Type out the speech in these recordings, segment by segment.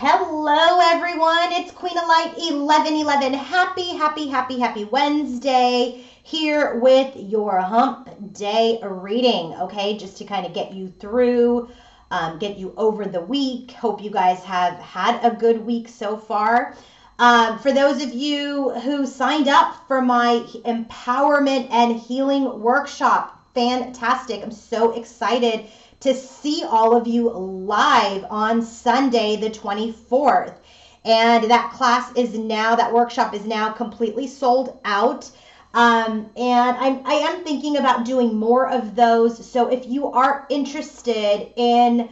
Hello, everyone. It's Queen of Light 1111. Happy Wednesday here with your hump day reading. Okay, just to kind of get you through, get you over the week. Hope you guys have had a good week so far. For those of you who signed up for my empowerment and healing workshop, fantastic. I'm so excited to see all of you live on Sunday, the 24th. And that workshop is now completely sold out. And I am thinking about doing more of those. So if you are interested in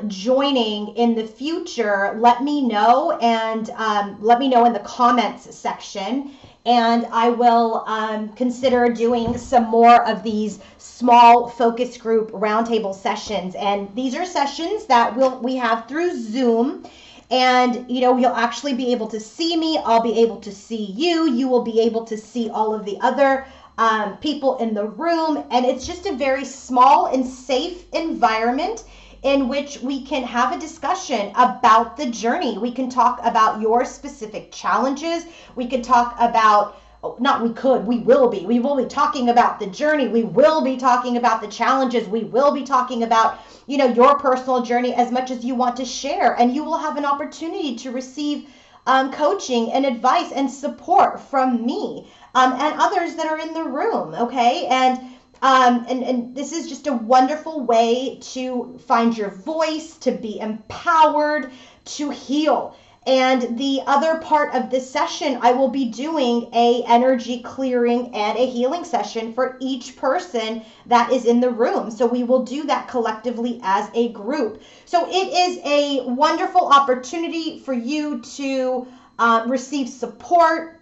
joining in the future, let me know, and let me know in the comments section. And I will consider doing some more of these small focus group roundtable sessions. And these are sessions that we have through Zoom. And, you'll actually be able to see me. I'll be able to see you. You will be able to see all of the other people in the room. And it's just a very small and safe environment in which we can have a discussion about the journey. We can talk about your specific challenges. We can talk about, we will be talking about the journey. We will be talking about the challenges. We will be talking about, your personal journey as much as you want to share. And you will have an opportunity to receive coaching and advice and support from me and others that are in the room, okay? And this is just a wonderful way to find your voice, to be empowered, to heal. And the other part of this session, I will be doing a energy clearing and a healing session for each person that is in the room. So we will do that collectively as a group. So it is a wonderful opportunity for you to receive support,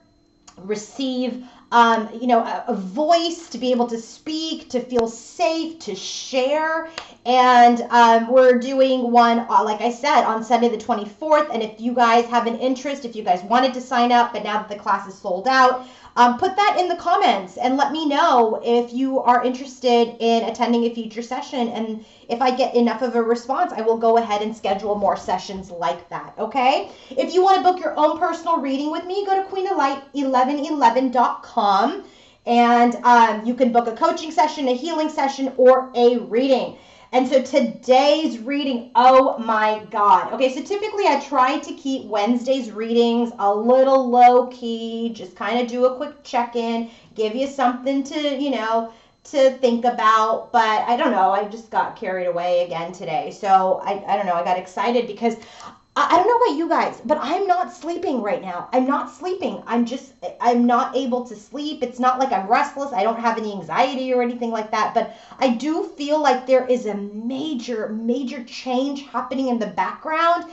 receive a voice, to be able to speak, to feel safe, to share. And we're doing one, like I said, on Sunday the 24th. And if you guys have an interest, if you guys wanted to sign up, but now that the class is sold out, put that in the comments and let me know if you are interested in attending a future session. And if I get enough of a response, I will go ahead and schedule more sessions like that, okay? If you want to book your own personal reading with me, go to queenoflight1111.com, and you can book a coaching session, a healing session, or a reading. And so today's reading, oh my God. Okay, so typically I try to keep Wednesday's readings a little low key, just kind of do a quick check-in, give you something to, to think about. But I don't know, I just got carried away again today. So I don't know, I got excited because I don't know about you guys, but I'm not sleeping right now. I'm not sleeping. I'm not able to sleep. It's not like I'm restless. I don't have any anxiety or anything like that, but I do feel like there is a major change happening in the background,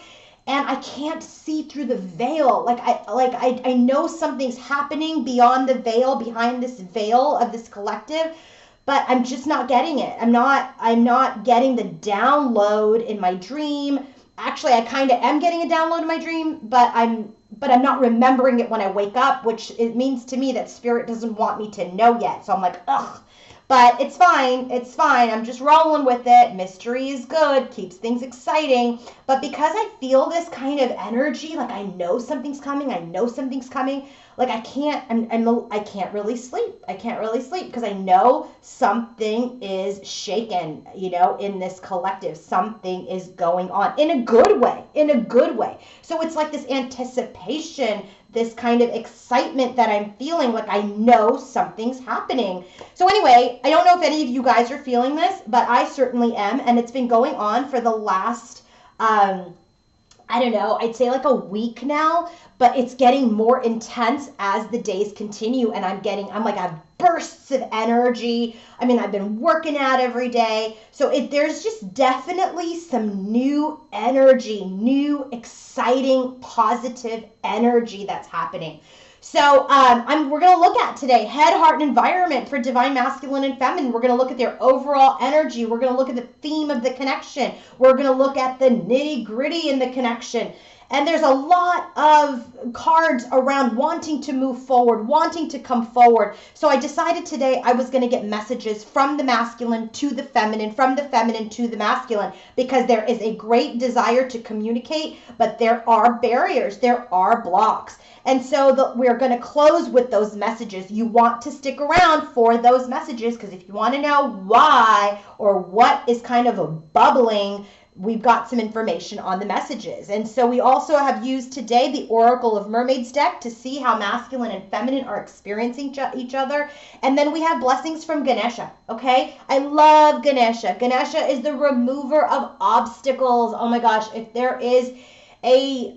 and I can't see through the veil. I know something's happening beyond the veil, behind this veil of this collective, but I'm just not getting it. I'm not getting the download in my dream. Actually, I kind of am getting a download in my dream, but I'm not remembering it when I wake up, which it means to me that spirit doesn't want me to know yet. So I'm like, ugh. But it's fine. It's fine. I'm just rolling with it. Mystery is good, keeps things exciting. But because I feel this kind of energy, like I know something's coming, like I can't really sleep. I can't really sleep because I know something is shaken, in this collective. Something is going on in a good way. So it's like this anticipation, this kind of excitement that I'm feeling, like I know something's happening. So anyway, I don't know if any of you guys are feeling this, but I certainly am. And it's been going on for the last, I don't know, I'd say like a week now, but it's getting more intense as the days continue. And I'm like, I have bursts of energy. I mean, I've been working out every day. So there's just definitely some new energy, new, exciting, positive energy that's happening. So we're going to look at today head, heart, and environment for divine masculine and feminine. We're going to look at their overall energy. We're going to look at the theme of the connection. We're going to look at the nitty gritty in the connection. And there's a lot of cards around wanting to move forward, wanting to come forward. So I decided today I was going to get messages from the masculine to the feminine, from the feminine to the masculine, because there is a great desire to communicate, but there are barriers, there are blocks. And so we're going to close with those messages. You want to stick around for those messages, because if you want to know why or what is kind of a bubbling, we've got some information on the messages. And so we also have used today the Oracle of Mermaids deck to see how masculine and feminine are experiencing each other. And then we have blessings from Ganesha, okay? I love Ganesha. Ganesha is the remover of obstacles. Oh my gosh, if there is a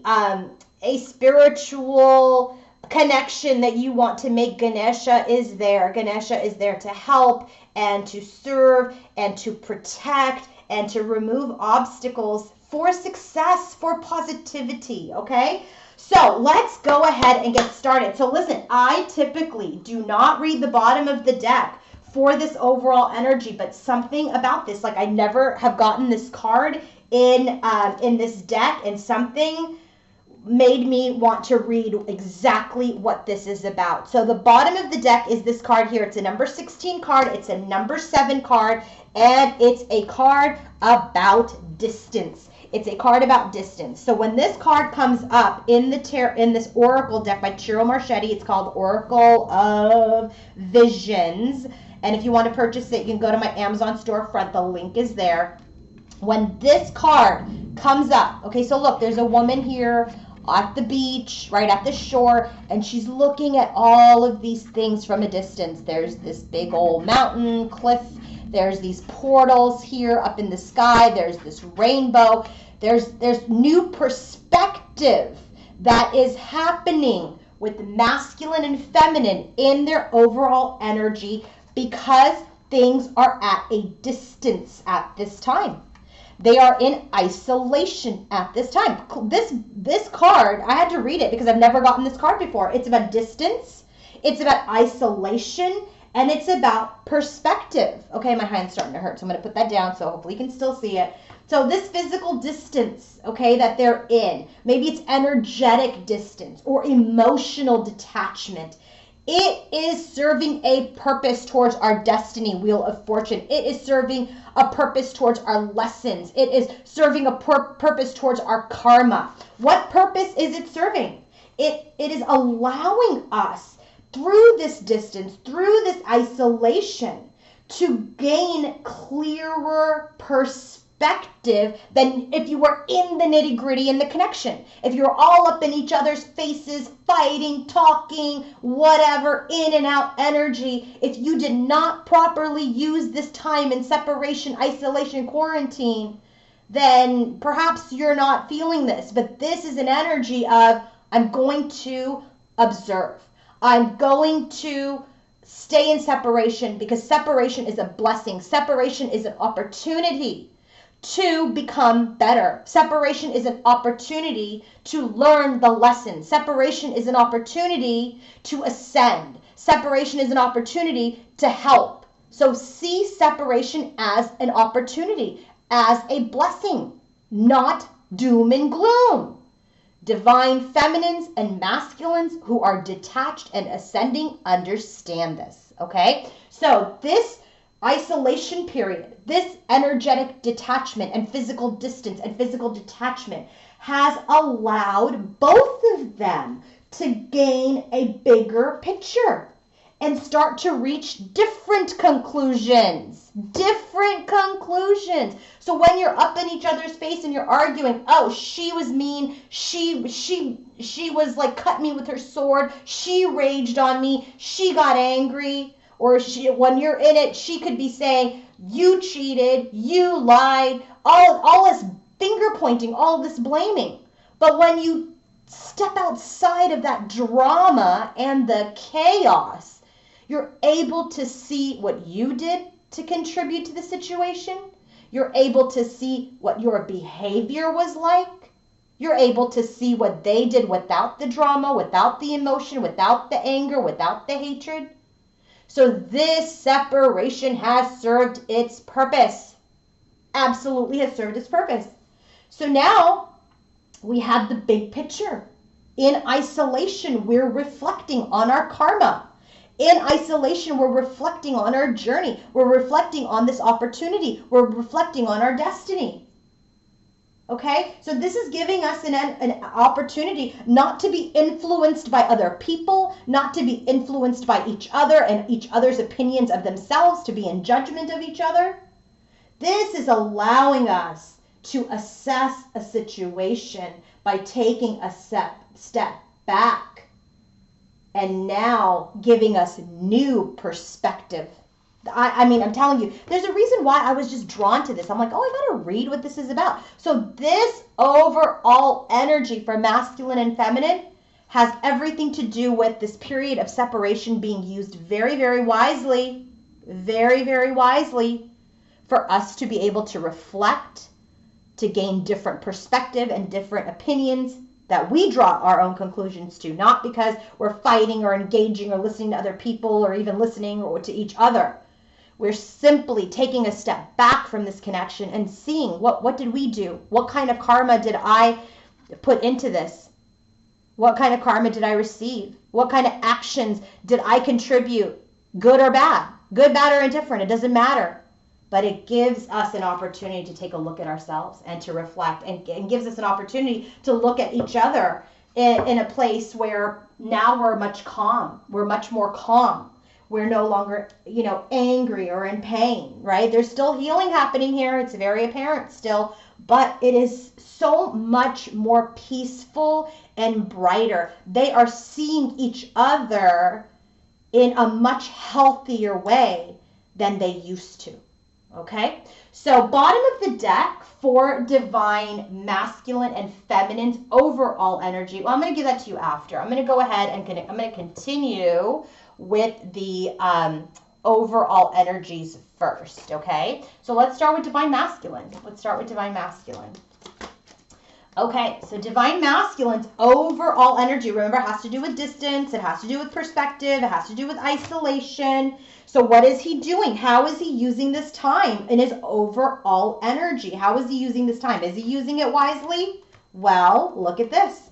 spiritual connection that you want to make, Ganesha is there. Ganesha is there to help and to serve and to protect and to remove obstacles for success, for positivity, okay? So let's go ahead and get started. So listen, I typically do not read the bottom of the deck for this overall energy, but something about this, like I never have gotten this card in this deck, and something made me want to read exactly what this is about. So the bottom of the deck is this card here. It's a number 16 card. It's a number 7 card, and it's a card about distance. It's a card about distance. So when this card comes up in this Oracle deck by Ciro Marchetti, it's called Oracle of Visions. And if you want to purchase it, you can go to my Amazon storefront. The link is there. When this card comes up, okay, so look, there's a woman here at the beach, right at the shore, and she's looking at all of these things from a distance. There's this big old mountain, cliff, there's these portals here up in the sky, there's this rainbow, there's new perspective that is happening with masculine and feminine in their overall energy, because things are at a distance at this time. They are in isolation at this time. This card, I had to read it because I've never gotten this card before. It's about distance, it's about isolation, and it's about perspective. Okay, my hand's starting to hurt, so I'm going to put that down so hopefully you can still see it. So this physical distance, okay, that they're in, maybe it's energetic distance or emotional detachment. It is serving a purpose towards our destiny wheel of fortune. It is serving a purpose towards our lessons. It is serving a purpose towards our karma. What purpose is it serving? It is allowing us through this distance, through this isolation, to gain clearer perspective than if you were in the nitty-gritty and the connection. If you're all up in each other's faces, fighting, talking, whatever, in and out energy, if you did not properly use this time in separation, isolation, quarantine, then perhaps you're not feeling this. But this is an energy of, I'm going to observe. I'm going to stay in separation, because separation is a blessing. Separation is an opportunity to become better. Separation is an opportunity to learn the lesson. Separation is an opportunity to ascend. Separation is an opportunity to help. So see separation as an opportunity, as a blessing, not doom and gloom. Divine feminines and masculines who are detached and ascending understand this, okay? So this isolation period, this energetic detachment and physical distance and physical detachment has allowed both of them to gain a bigger picture and start to reach different conclusions. Different conclusions. So when you're up in each other's face and you're arguing, oh, she was mean, she was like, cut me with her sword, she raged on me, she got angry. Or when you're in it, she could be saying, you cheated, you lied, all this finger pointing, all this blaming. But when you step outside of that drama and the chaos, you're able to see what you did to contribute to the situation. You're able to see what your behavior was like. You're able to see what they did without the drama, without the emotion, without the anger, without the hatred. So this separation has served its purpose. Absolutely has served its purpose. So now we have the big picture. In isolation, we're reflecting on our karma. In isolation, we're reflecting on our journey. We're reflecting on this opportunity. We're reflecting on our destiny. Okay, so this is giving us an opportunity not to be influenced by other people, not to be influenced by each other and each other's opinions of themselves, to be in judgment of each other. This is allowing us to assess a situation by taking a step back and now giving us new perspective. I mean, I'm telling you, there's a reason why I was just drawn to this. I'm like, oh, I gotta read what this is about. So this overall energy for masculine and feminine has everything to do with this period of separation being used very, very wisely, for us to be able to reflect, to gain different perspective and different opinions that we draw our own conclusions to, not because we're fighting or engaging or listening to other people or even listening or to each other. We're simply taking a step back from this connection and seeing what did we do? What kind of karma did I put into this? What kind of karma did I receive? What kind of actions did I contribute? Good or bad? Good, bad, or indifferent. It doesn't matter. But it gives us an opportunity to take a look at ourselves and to reflect, and gives us an opportunity to look at each other in a place where now we're much more calm. We're no longer, angry or in pain, right? There's still healing happening here. It's very apparent still, but it is so much more peaceful and brighter. They are seeing each other in a much healthier way than they used to. Okay, so bottom of the deck for divine masculine and feminine's overall energy. Well, I'm going to give that to you after. I'm going to go ahead and I'm going to continue with the overall energies first. Okay, so let's start with divine masculine. Okay, so divine masculine's overall energy, remember, it has to do with distance, it has to do with perspective, it has to do with isolation. So what is he doing? How is he using this time in his overall energy? How is he using this time? Is he using it wisely? Well, look at this.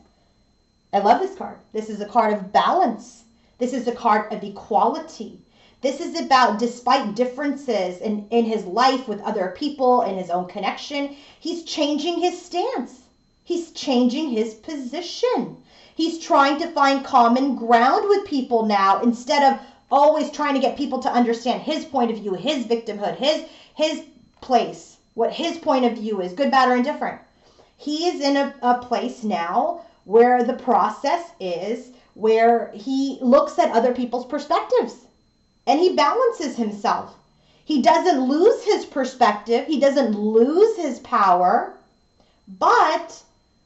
I love this card. This is a card of balance. This is a card of equality. This is about, despite differences in his life with other people and his own connection, he's changing his stance. He's changing his position. He's trying to find common ground with people now, instead of always trying to get people to understand his point of view, his victimhood, his place, what his point of view is, good, bad, or indifferent. He is in a place now where the process is where he looks at other people's perspectives and he balances himself. He doesn't lose his perspective. He doesn't lose his power. But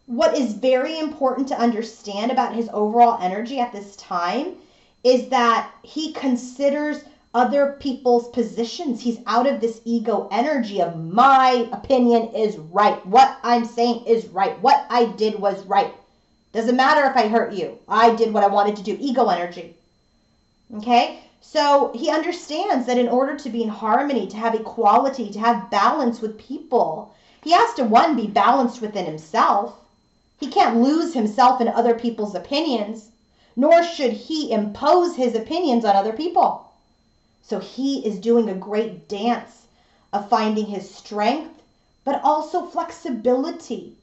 what is very important to understand about his overall energy at this time is that he considers other people's positions. He's out of this ego energy of my opinion is right. What I'm saying is right. What I did was right. Doesn't matter if I hurt you. I did what I wanted to do. Ego energy. Okay? So he understands that in order to be in harmony, to have equality, to have balance with people, he has to, one, be balanced within himself. He can't lose himself in other people's opinions, nor should he impose his opinions on other people. So he is doing a great dance of finding his strength, but also flexibility.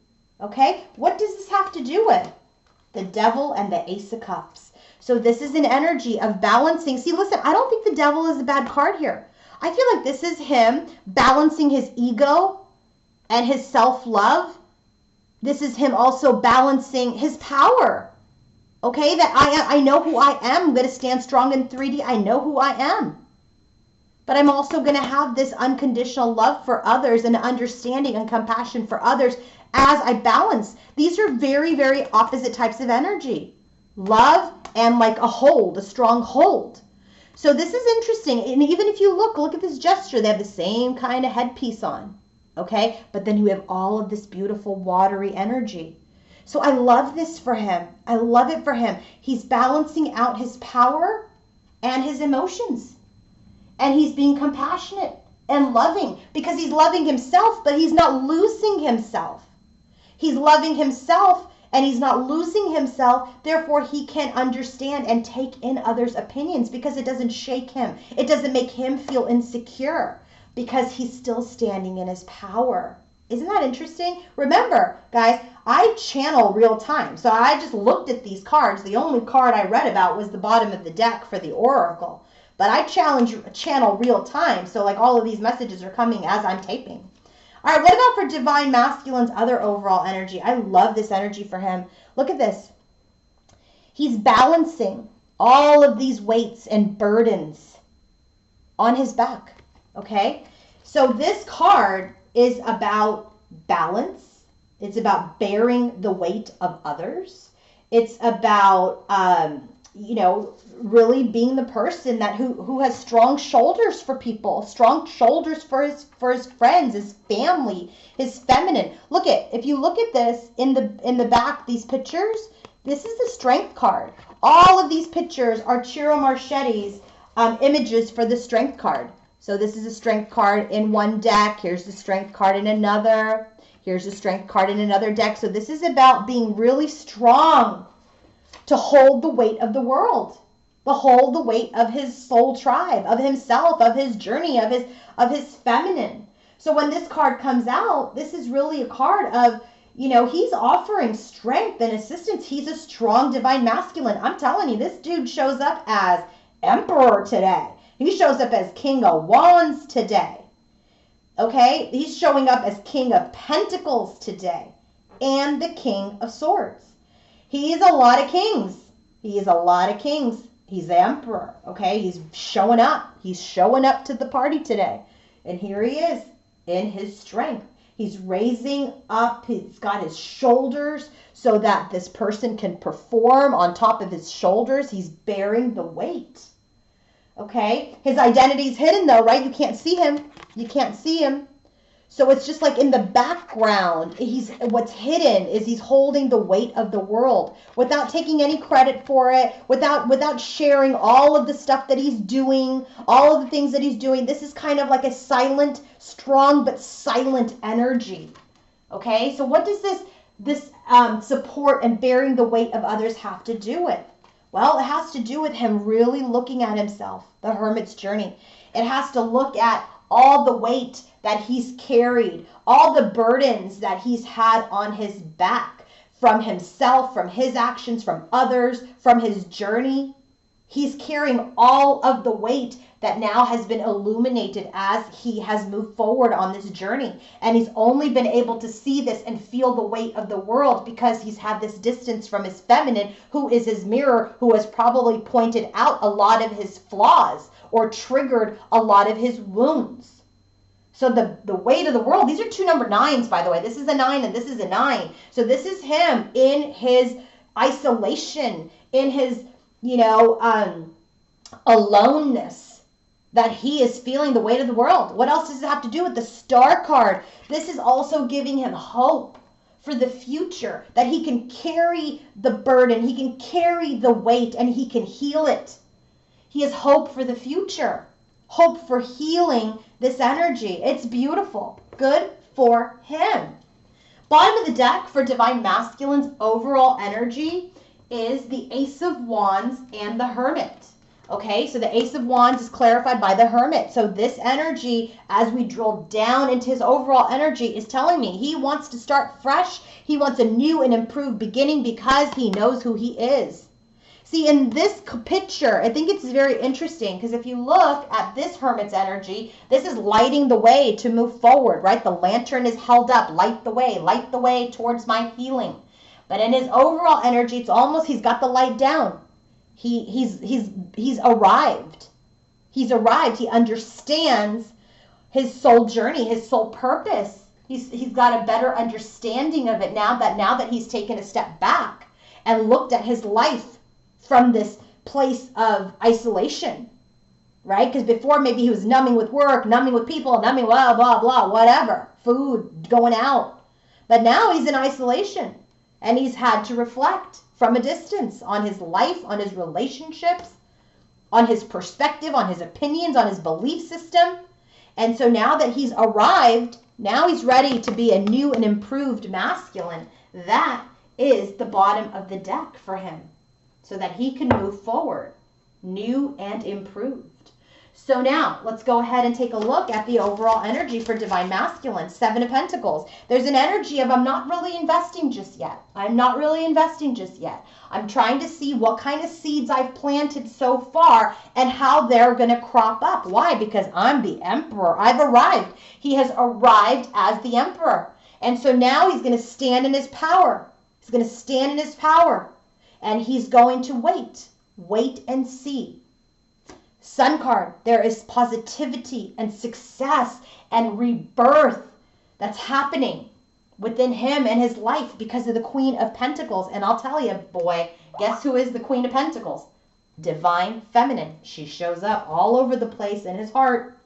Okay? What does this have to do with? The Devil and the Ace of Cups. So this is an energy of balancing. See, listen, I don't think the Devil is a bad card here. I feel like this is him balancing his ego and his self-love. This is him also balancing his power. Okay, that I know who I am. I'm going to stand strong in 3D. I know who I am. But I'm also going to have this unconditional love for others and understanding and compassion for others as I balance. These are very, very opposite types of energy. Love and like a hold, a strong hold. So this is interesting. And even if you look at this gesture, they have the same kind of headpiece on. Okay, but then you have all of this beautiful watery energy. So I love this for him. I love it for him. He's balancing out his power and his emotions. And he's being compassionate and loving because he's loving himself, but he's not losing himself. He's loving himself and he's not losing himself. Therefore, he can understand and take in others' opinions because it doesn't shake him. It doesn't make him feel insecure because he's still standing in his power. Isn't that interesting? Remember, guys, I channel real time. So I just looked at these cards. The only card I read about was the bottom of the deck for the Oracle. But I channel real time. So like all of these messages are coming as I'm taping. All right, what about for Divine Masculine's other overall energy? I love this energy for him. Look at this. He's balancing all of these weights and burdens on his back, okay? So this card is about balance. It's about bearing the weight of others. It's about, really being the person that who has strong shoulders for people, strong shoulders for his friends, his family, his feminine. If you look at this in the back, these pictures, this is the Strength card. All of these pictures are Ciro Marchetti's images for the Strength card. So this is a Strength card in one deck. Here's the Strength card in another. Here's the Strength card in another deck. So this is about being really strong to hold the weight of the world, to hold the weight of his soul tribe, of himself, of his journey, of his feminine. So when this card comes out, this is really a card of, he's offering strength and assistance. He's a strong Divine Masculine. I'm telling you, this dude shows up as Emperor today. He shows up as King of Wands today. Okay? He's showing up as King of Pentacles today and the King of Swords. He is a lot of kings. He is a lot of kings. He's the Emperor, okay? He's showing up. He's showing up to the party today. And here he is in his strength. He's raising up. He's got his shoulders so that this person can perform on top of his shoulders. He's bearing the weight, okay? His identity's hidden though, right? You can't see him. You can't see him. So it's just like in the background, what's hidden is he's holding the weight of the world without taking any credit for it, without sharing all of the stuff that he's doing, all of the things that he's doing. This is kind of like a silent, strong, but silent energy. Okay, so what does this support and bearing the weight of others have to do with? Well, it has to do with him really looking at himself, the hermit's journey. It has to look at all the weight that he's carried, all the burdens that he's had on his back from himself, from his actions, from others, from his journey. He's carrying all of the weight that now has been illuminated as he has moved forward on this journey. And he's only been able to see this and feel the weight of the world because he's had this distance from his feminine, who is his mirror, who has probably pointed out a lot of his flaws or triggered a lot of his wounds. So the weight of the world, these are two number 9s, by the way. This is a 9 and this is a 9. So this is him in his isolation, in his, aloneness, that he is feeling the weight of the world. What else does it have to do with the Star card? This is also giving him hope for the future, that he can carry the burden, he can carry the weight, and he can heal it. He has hope for the future, hope for healing this energy. It's beautiful. Good for him. Bottom of the deck for Divine Masculine's overall energy is the Ace of Wands and the Hermit. Okay, so the Ace of Wands is clarified by the Hermit. So this energy, as we drill down into his overall energy, is telling me he wants to start fresh. He wants a new and improved beginning because he knows who he is. See, in this picture, I think it's very interesting because if you look at this Hermit's energy, this is lighting the way to move forward, right? The lantern is held up, light the way towards my healing. But in his overall energy, it's almost he's got the light down. He's arrived. He's arrived. He understands his soul journey, his soul purpose. He's got a better understanding of it now that he's taken a step back and looked at his life from this place of isolation, right? Because before maybe he was numbing with work, numbing with people, numbing blah, blah, blah, whatever, food, going out. But now he's in isolation and he's had to reflect from a distance on his life, on his relationships, on his perspective, on his opinions, on his belief system. And so now that he's arrived, Now he's ready to be a new and improved masculine. That is the bottom of the deck for him, so that he can move forward, new and improved. So now let's go ahead and take a look at the overall energy for Divine Masculine. 7 of Pentacles. There's an energy of I'm not really investing just yet. I'm not really investing just yet. I'm trying to see what kind of seeds I've planted so far and how they're going to crop up. Why? Because I'm the Emperor. I've arrived. He has arrived as the Emperor. And so now he's going to stand in his power. He's going to stand in his power. And he's going to wait. Wait and see. Sun card, there is positivity and success and rebirth that's happening within him and his life because of the Queen of Pentacles. And I'll tell you, boy, guess who is the Queen of Pentacles? Divine Feminine. She shows up all over the place in his heart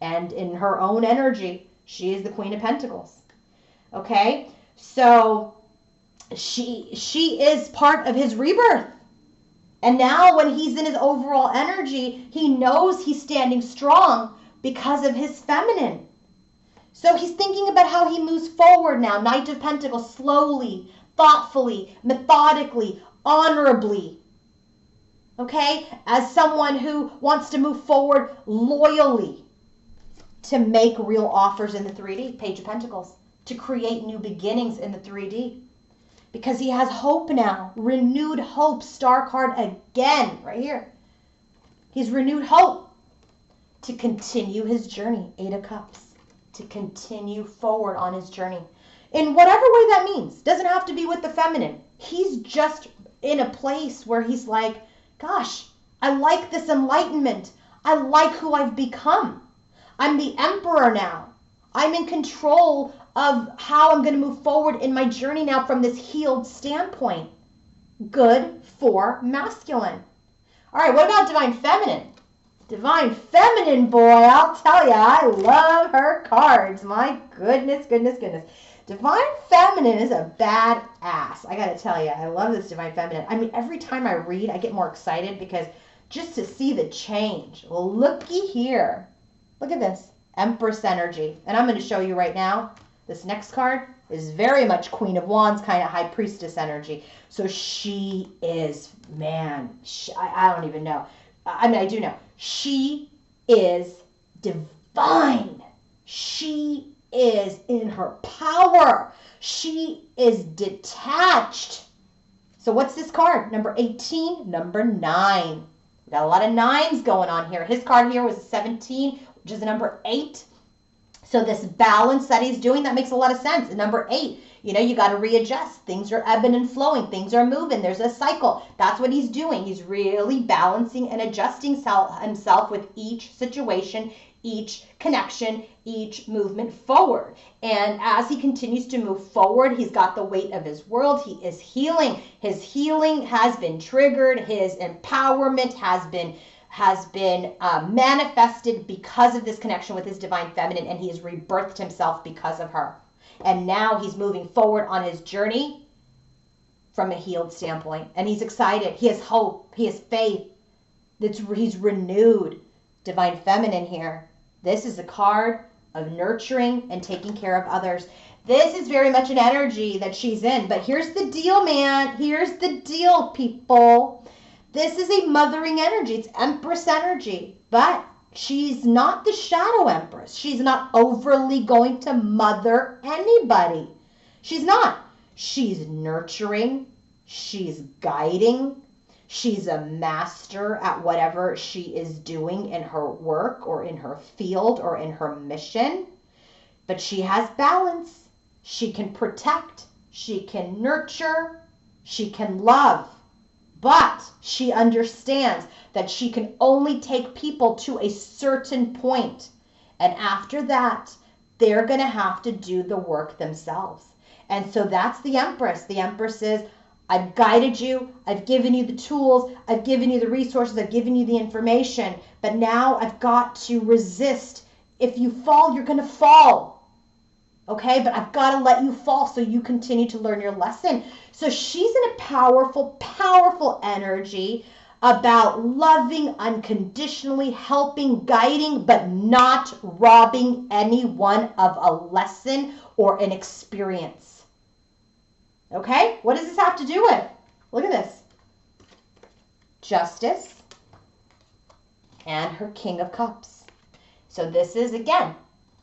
and in her own energy. She is the Queen of Pentacles. Okay? So she is part of his rebirth. And now when he's in his overall energy, he knows he's standing strong because of his feminine. So he's thinking about how he moves forward now. Knight of Pentacles, slowly, thoughtfully, methodically, honorably. Okay? As someone who wants to move forward loyally to make real offers in the 3D. Page of Pentacles. To create new beginnings in the 3D. Because he has hope now. Renewed hope. Star card again. Right here. He's renewed hope to continue his journey. 8 of Cups. To continue forward on his journey. In whatever way that means. Doesn't have to be with the feminine. He's just in a place where he's like, gosh, I like this enlightenment. I like who I've become. I'm the Emperor now. I'm in control of how I'm going to move forward in my journey now from this healed standpoint. Good for masculine. All right, what about Divine Feminine? Divine Feminine, boy, I'll tell you, I love her cards. My goodness, goodness, goodness. Divine Feminine is a badass. I got to tell you, I love this Divine Feminine. I mean, every time I read, I get more excited because just to see the change. Well, looky here. Look at this. Empress energy. And I'm going to show you right now. This next card is very much Queen of Wands, kind of High Priestess energy. So she is, man, I don't even know. I mean, I do know. She is divine. She is in her power. She is detached. So what's this card? Number 18, number 9. We got a lot of 9s going on here. His card here was 17, which is number 8. So this balance that he's doing, that makes a lot of sense. And number 8, you got to readjust. Things are ebbing and flowing. Things are moving. There's a cycle. That's what he's doing. He's really balancing and adjusting himself with each situation, each connection, each movement forward. And as he continues to move forward, he's got the weight of his world. He is healing. His healing has been triggered. His empowerment has been manifested because of this connection with his Divine Feminine, and he has rebirthed himself because of her. And now he's moving forward on his journey from a healed standpoint. And he's excited. He has hope. He has faith. He's renewed. Divine Feminine here. This is a card of nurturing and taking care of others. This is very much an energy that she's in. But here's the deal, man. Here's the deal, people. This is a mothering energy. It's Empress energy. But she's not the Shadow Empress. She's not overly going to mother anybody. She's not. She's nurturing. She's guiding. She's a master at whatever she is doing in her work or in her field or in her mission. But she has balance. She can protect. She can nurture. She can love. But she understands that she can only take people to a certain point. And after that, they're going to have to do the work themselves. And so that's the Empress. The Empress is, I've guided you. I've given you the tools. I've given you the resources. I've given you the information. But now I've got to resist. If you fall, you're going to fall. Okay, but I've got to let you fall so you continue to learn your lesson. So she's in a powerful, powerful energy about loving unconditionally, helping, guiding, but not robbing anyone of a lesson or an experience. Okay? What does this have to do with? Look at this. Justice and her King of Cups. So this is, again,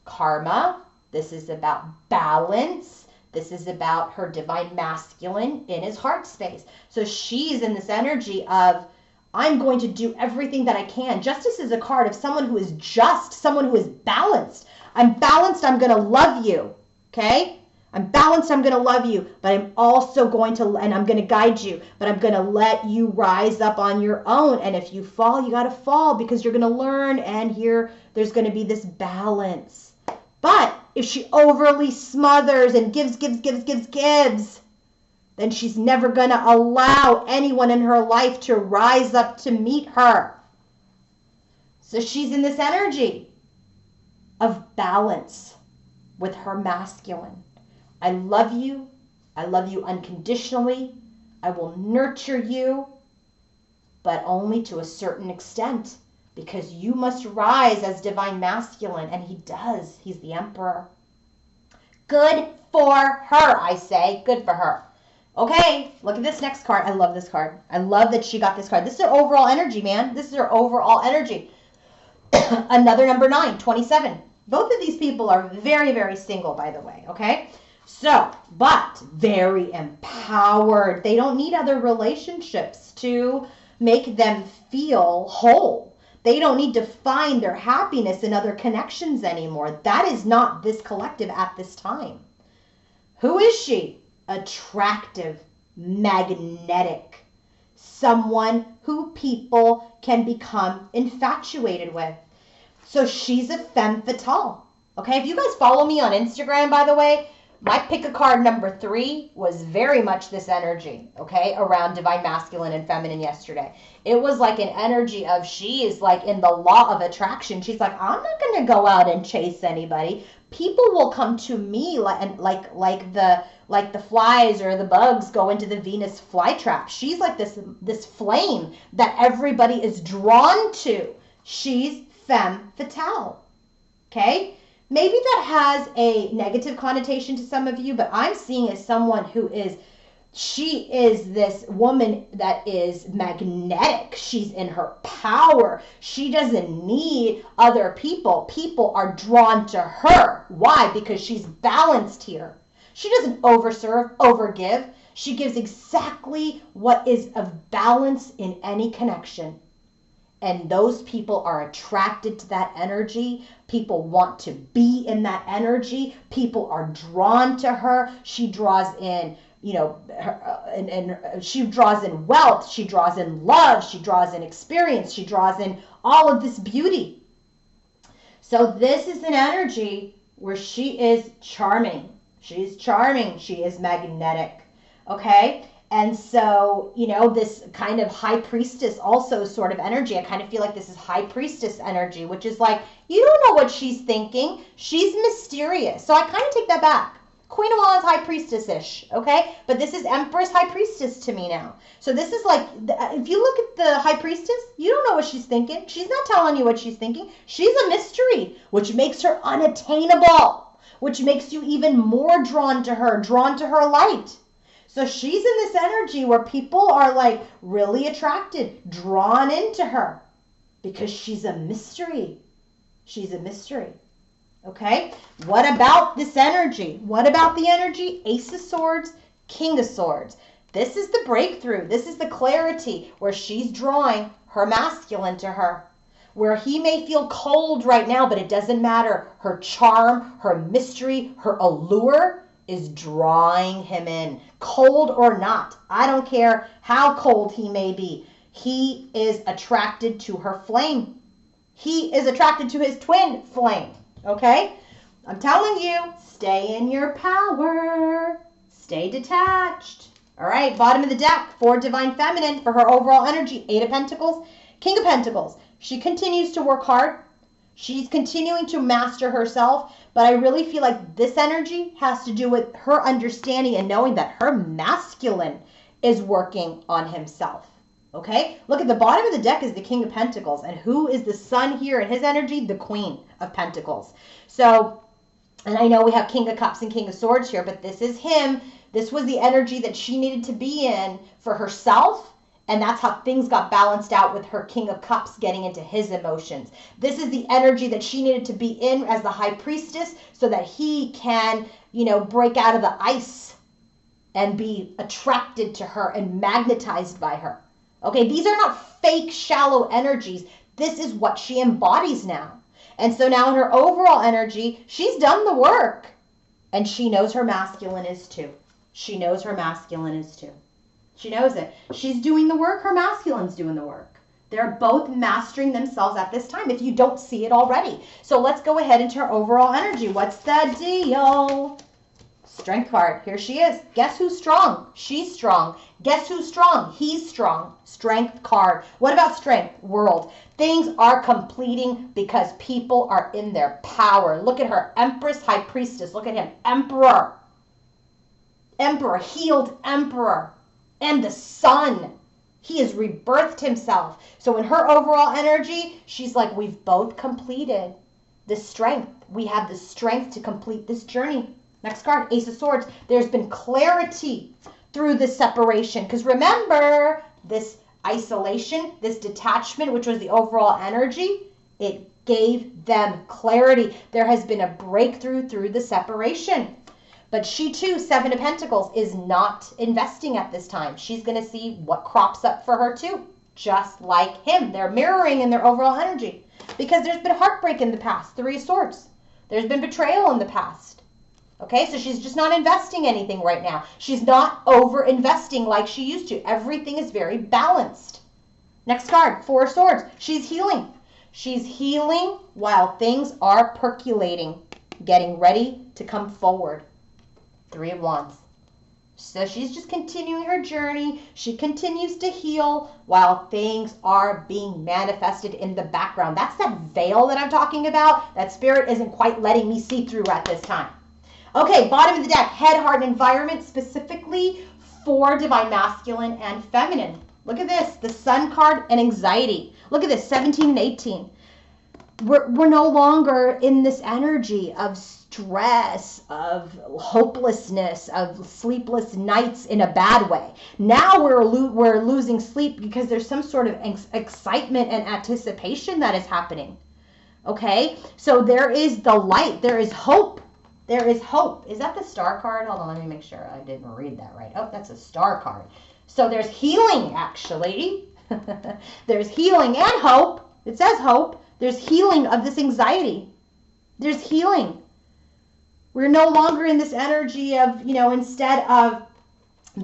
karma. This is about balance. This is about her divine masculine in his heart space. So she's in this energy of, I'm going to do everything that I can. Justice is a card of someone who is just, someone who is balanced. I'm balanced, I'm going to love you. Okay? I'm balanced, I'm going to love you, but I'm also going to, and I'm going to guide you, but I'm going to let you rise up on your own. And if you fall, you got to fall because you're going to learn. And here, there's going to be this balance. But if she overly smothers and gives, then she's never going to allow anyone in her life to rise up to meet her. So she's in this energy of balance with her masculine. I love you unconditionally. I will nurture you, but only to a certain extent, because you must rise as divine masculine, and he does. He's the emperor. Good for her, I say. Good for her. Okay, look at this next card. I love this card. I love that she got this card. This is her overall energy, man. This is her overall energy. Another number 9, 27. Both of these people are very, very single, by the way, okay? So, but very empowered. They don't need other relationships to make them feel whole. They don't need to find their happiness in other connections anymore. That is not this collective at this time. Who is she? Attractive, magnetic, someone who people can become infatuated with. So she's a femme fatale. Okay, if you guys follow me on Instagram, by the way, my pick a card number 3 was very much this energy, okay, around divine masculine and feminine yesterday. It was like an energy of, she is like in the law of attraction. She's like, I'm not going to go out and chase anybody. People will come to me like the flies or the bugs go into the Venus flytrap. She's like this flame that everybody is drawn to. She's femme fatale, okay? Maybe that has a negative connotation to some of you, but I'm seeing as someone who is, she is this woman that is magnetic. She's in her power. She doesn't need other people. People are drawn to her. Why? Because she's balanced here. She doesn't overserve, overgive. She gives exactly what is of balance in any connection. And those people are attracted to that energy. People want to be in that energy. People are drawn to her. She draws in, and she draws in wealth. She draws in love. She draws in experience. She draws in all of this beauty. So this is an energy where she is charming. She's charming. She is magnetic. Okay? And so, this kind of high priestess also sort of energy. I kind of feel like this is high priestess energy, which is like, you don't know what she's thinking. She's mysterious. So I kind of take that back. Queen of Wands, high priestess-ish, okay? But this is Empress, high priestess to me now. So this is like, if you look at the high priestess, you don't know what she's thinking. She's not telling you what she's thinking. She's a mystery, which makes her unattainable, which makes you even more drawn to her light. So she's in this energy where people are like really attracted, drawn into her because she's a mystery. She's a mystery. Okay? What about this energy? What about the energy? Ace of Swords, King of Swords. This is the breakthrough. This is the clarity where she's drawing her masculine to her. Where he may feel cold right now, but it doesn't matter. Her charm, her mystery, her allure is drawing him in, cold or not. I don't care how cold he may be. He is attracted to her flame. He is attracted to his twin flame, okay? I'm telling you, stay in your power. Stay detached. All right, bottom of the deck for Divine Feminine for her overall energy. 8 of Pentacles, King of Pentacles. She continues to work hard. She's continuing to master herself, but I really feel like this energy has to do with her understanding and knowing that her masculine is working on himself. Okay, look at the bottom of the deck is the King of Pentacles. And who is the Sun here in his energy? The Queen of Pentacles. So, and I know we have King of Cups and King of Swords here, but this is him. This was the energy that she needed to be in for herself. And that's how things got balanced out with her King of Cups getting into his emotions. This is the energy that she needed to be in as the High Priestess so that he can, you know, break out of the ice and be attracted to her and magnetized by her. Okay, these are not fake, shallow energies. This is what she embodies now. And so now in her overall energy, she's done the work. And she knows her masculine is too. She knows her masculine is too. She knows it. She's doing the work. Her masculine's doing the work. They're both mastering themselves at this time if you don't see it already. So let's go ahead into her overall energy. What's the deal? Strength card. Here she is. Guess who's strong? She's strong. Guess who's strong? He's strong. Strength card. What about strength? World. Things are completing because people are in their power. Look at her. Empress, High Priestess. Look at him. Emperor. Emperor. Healed Emperor. And the Sun. He has rebirthed himself. So in her overall energy, she's like, we've both completed the strength. We have the strength to complete this journey. Next card, Ace of Swords. There's been clarity through this separation. Because remember, this isolation, this detachment, which was the overall energy, it gave them clarity. There has been a breakthrough through the separation. But she too, Seven of Pentacles, is not investing at this time. She's going to see what crops up for her too. Just like him. They're mirroring in their overall energy. Because there's been heartbreak in the past. Three of Swords. There's been betrayal in the past. Okay, so she's just not investing anything right now. She's not over-investing like she used to. Everything is very balanced. Next card, Four of Swords. She's healing. She's healing while things are percolating, getting ready to come forward. Three of Wands. So she's just continuing her journey. She continues to heal while things are being manifested in the background. That's that veil that I'm talking about. That spirit isn't quite letting me see through at this time. Okay, bottom of the deck, head, heart, and environment, specifically for Divine Masculine and Feminine. Look at this, the Sun card and anxiety. Look at this, 17 and 18. We're no longer in this energy of stress, of hopelessness, of sleepless nights in a bad way. Now we're losing sleep because there's some sort of excitement and anticipation that is happening. Okay, so there is the light, there is hope. There is hope. Is that the Star card? Hold on, let me make sure I didn't read that right. Oh, that's a Star card. So there's healing, actually. There's healing and hope. It says hope. There's healing of this anxiety. There's healing. We're no longer in this energy of, you know, instead of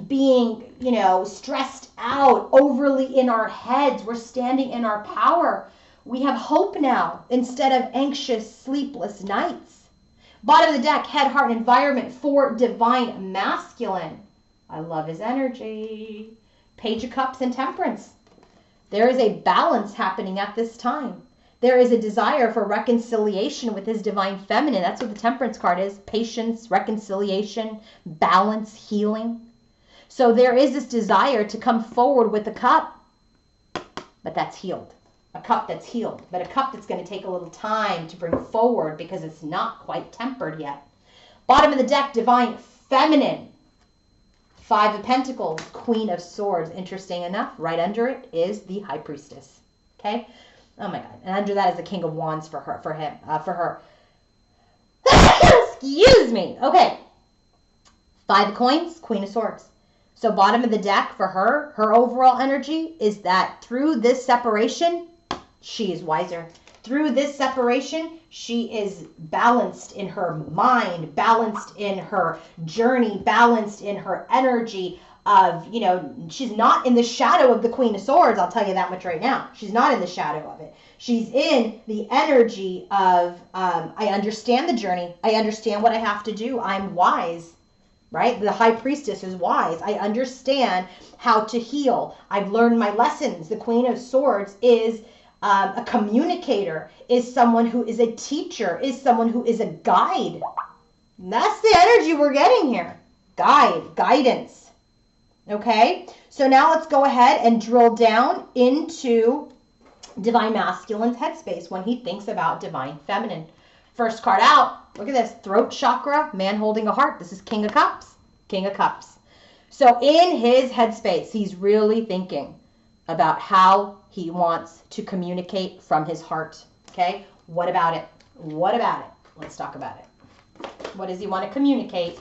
being, you know, stressed out, overly in our heads, we're standing in our power. We have hope now instead of anxious, sleepless nights. Bottom of the deck, head, heart, and environment for Divine Masculine. I love his energy. Page of Cups and Temperance. There is a balance happening at this time. There is a desire for reconciliation with his Divine Feminine. That's what the Temperance card is. Patience, reconciliation, balance, healing. So there is this desire to come forward with a cup, but that's healed. A cup that's healed, but a cup that's going to take a little time to bring forward because it's not quite tempered yet. Bottom of the deck, Divine Feminine. Five of Pentacles, Queen of Swords. Interesting enough, right under it is the High Priestess. Okay? Oh my God. And under that is the King of Wands for her, for her. Excuse me. Okay. Five of Coins, Queen of Swords. So bottom of the deck for her, her overall energy is that through this separation, she is wiser. Through this separation, she is balanced in her mind, balanced in her journey, balanced in her energy of, you know, she's not in the shadow of the Queen of Swords. I'll tell you that much right now. She's not in the shadow of it. She's in the energy of, I understand the journey. I understand what I have to do. I'm wise, right? The High Priestess is wise. I understand how to heal. I've learned my lessons. The Queen of Swords is a communicator, is someone who is a teacher, is someone who is a guide. And that's the energy we're getting here. Guide, guidance. Okay, so now let's go ahead and drill down into divine masculine's headspace when he thinks about divine feminine. First card out, look at this, throat chakra, man holding a heart. This is King of Cups, King of Cups. So in his headspace, he's really thinking about how he wants to communicate from his heart. Okay, what about it? What about it? Let's talk about it. What does he want to communicate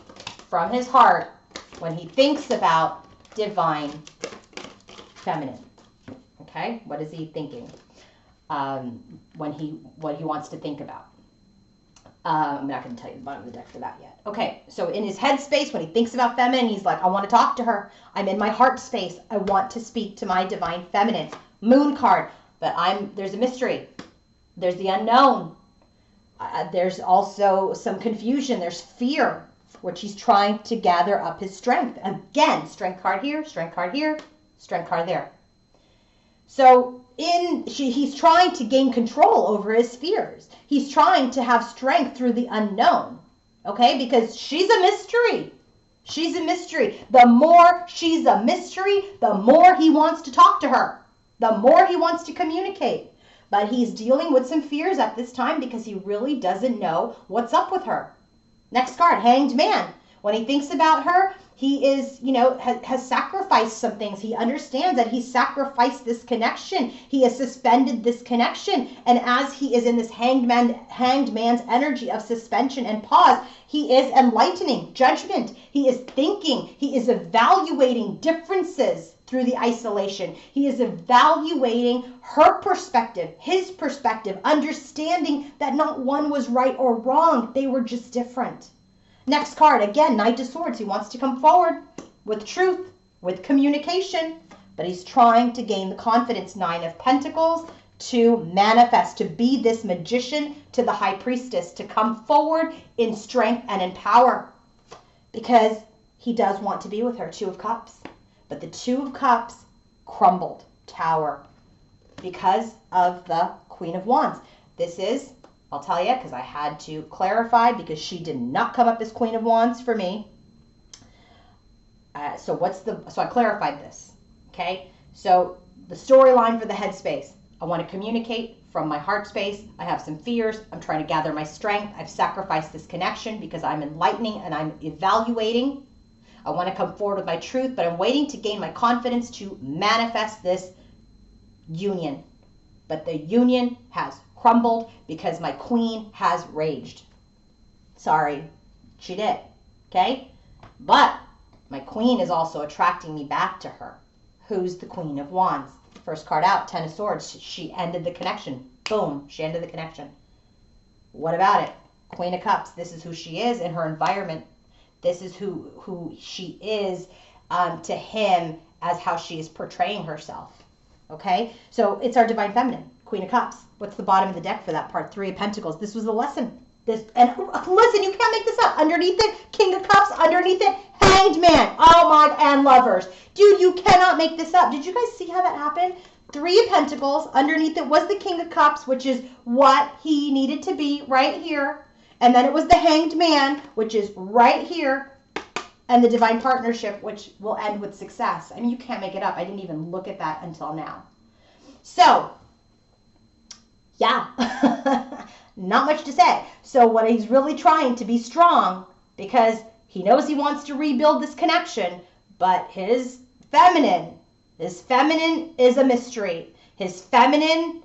from his heart when he thinks about divine feminine? Okay, what is he thinking what he wants to think about? I'm not going to tell you the bottom of the deck for that yet. Okay, so in his headspace, when he thinks about feminine, he's like, I want to talk to her. I'm in my heart space. I want to speak to my divine feminine. Moon card, but there's a mystery. There's the unknown. There's also some confusion. There's fear, which he's trying to gather up his strength. Again, strength card here, strength card here, strength card there. So he's trying to gain control over his fears. He's trying to have strength through the unknown, okay? Because she's a mystery. She's a mystery. The more she's a mystery, the more he wants to talk to her, the more he wants to communicate. But he's dealing with some fears at this time because he really doesn't know what's up with her. Next card, Hanged Man. When he thinks about her, he is, has sacrificed some things. He understands that he sacrificed this connection. He has suspended this connection. And as he is in this hanged man's energy of suspension and pause, he is enlightening judgment. He is thinking. He is evaluating differences through the isolation. He is evaluating her perspective, his perspective, understanding that not one was right or wrong. They were just different. Next card, again, Knight of Swords. He wants to come forward with truth, with communication, but he's trying to gain the confidence, Nine of Pentacles, to manifest, to be this magician to the High Priestess, to come forward in strength and in power, because he does want to be with her. Two of Cups. But the Two of Cups crumbled, tower, because of the Queen of Wands. This is, I'll tell you, because I had to clarify, because she did not come up as Queen of Wands for me. So I clarified this, okay? So the storyline for the headspace, I want to communicate from my heart space. I have some fears. I'm trying to gather my strength. I've sacrificed this connection because I'm enlightening and I'm evaluating. I want to come forward with my truth, but I'm waiting to gain my confidence to manifest this union. But the union has crumbled because my queen has raged. Sorry, she did, okay? But my queen is also attracting me back to her. Who's the Queen of Wands? First card out, Ten of Swords. She ended the connection. Boom, she ended the connection. What about it? Queen of Cups. This is who she is in her environment. This is who she is to him, as how she is portraying herself. Okay? So it's our divine feminine, Queen of Cups. What's the bottom of the deck for that part? Three of Pentacles. This was the lesson. And listen, you can't make this up. Underneath it, King of Cups. Underneath it, Hanged Man. Oh my, and Lovers. Dude, you cannot make this up. Did you guys see how that happened? Three of Pentacles. Underneath it was the King of Cups, which is what he needed to be right here. And then it was the Hanged Man, which is right here. And the Divine Partnership, which will end with success. I mean, you can't make it up. I didn't even look at that until now. So, yeah, not much to say. So what he's really trying to be strong, because he knows he wants to rebuild this connection, but his feminine is a mystery. His feminine,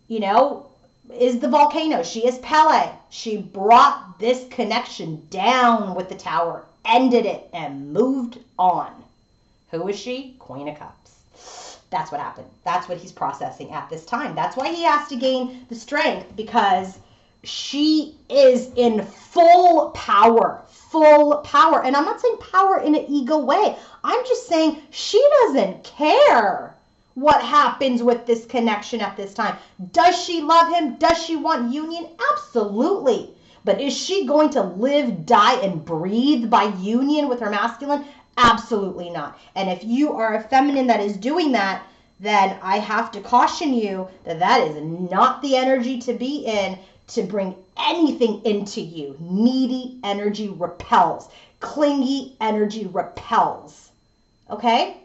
is the volcano. She is Pele. She brought this connection down with the tower, ended it, and moved on. Who is she? Queen of Cups. That's what happened. That's what he's processing at this time. That's why he has to gain the strength, because she is in full power. Full power. And I'm not saying power in an ego way. I'm just saying she doesn't care what happens with this connection at this time. Does she love him? Does she want union? Absolutely. But is she going to live, die, and breathe by union with her masculine? Absolutely not. And if you are a feminine that is doing that, then I have to caution you that that is not the energy to be in to bring anything into you. Needy energy repels. Clingy energy repels. Okay?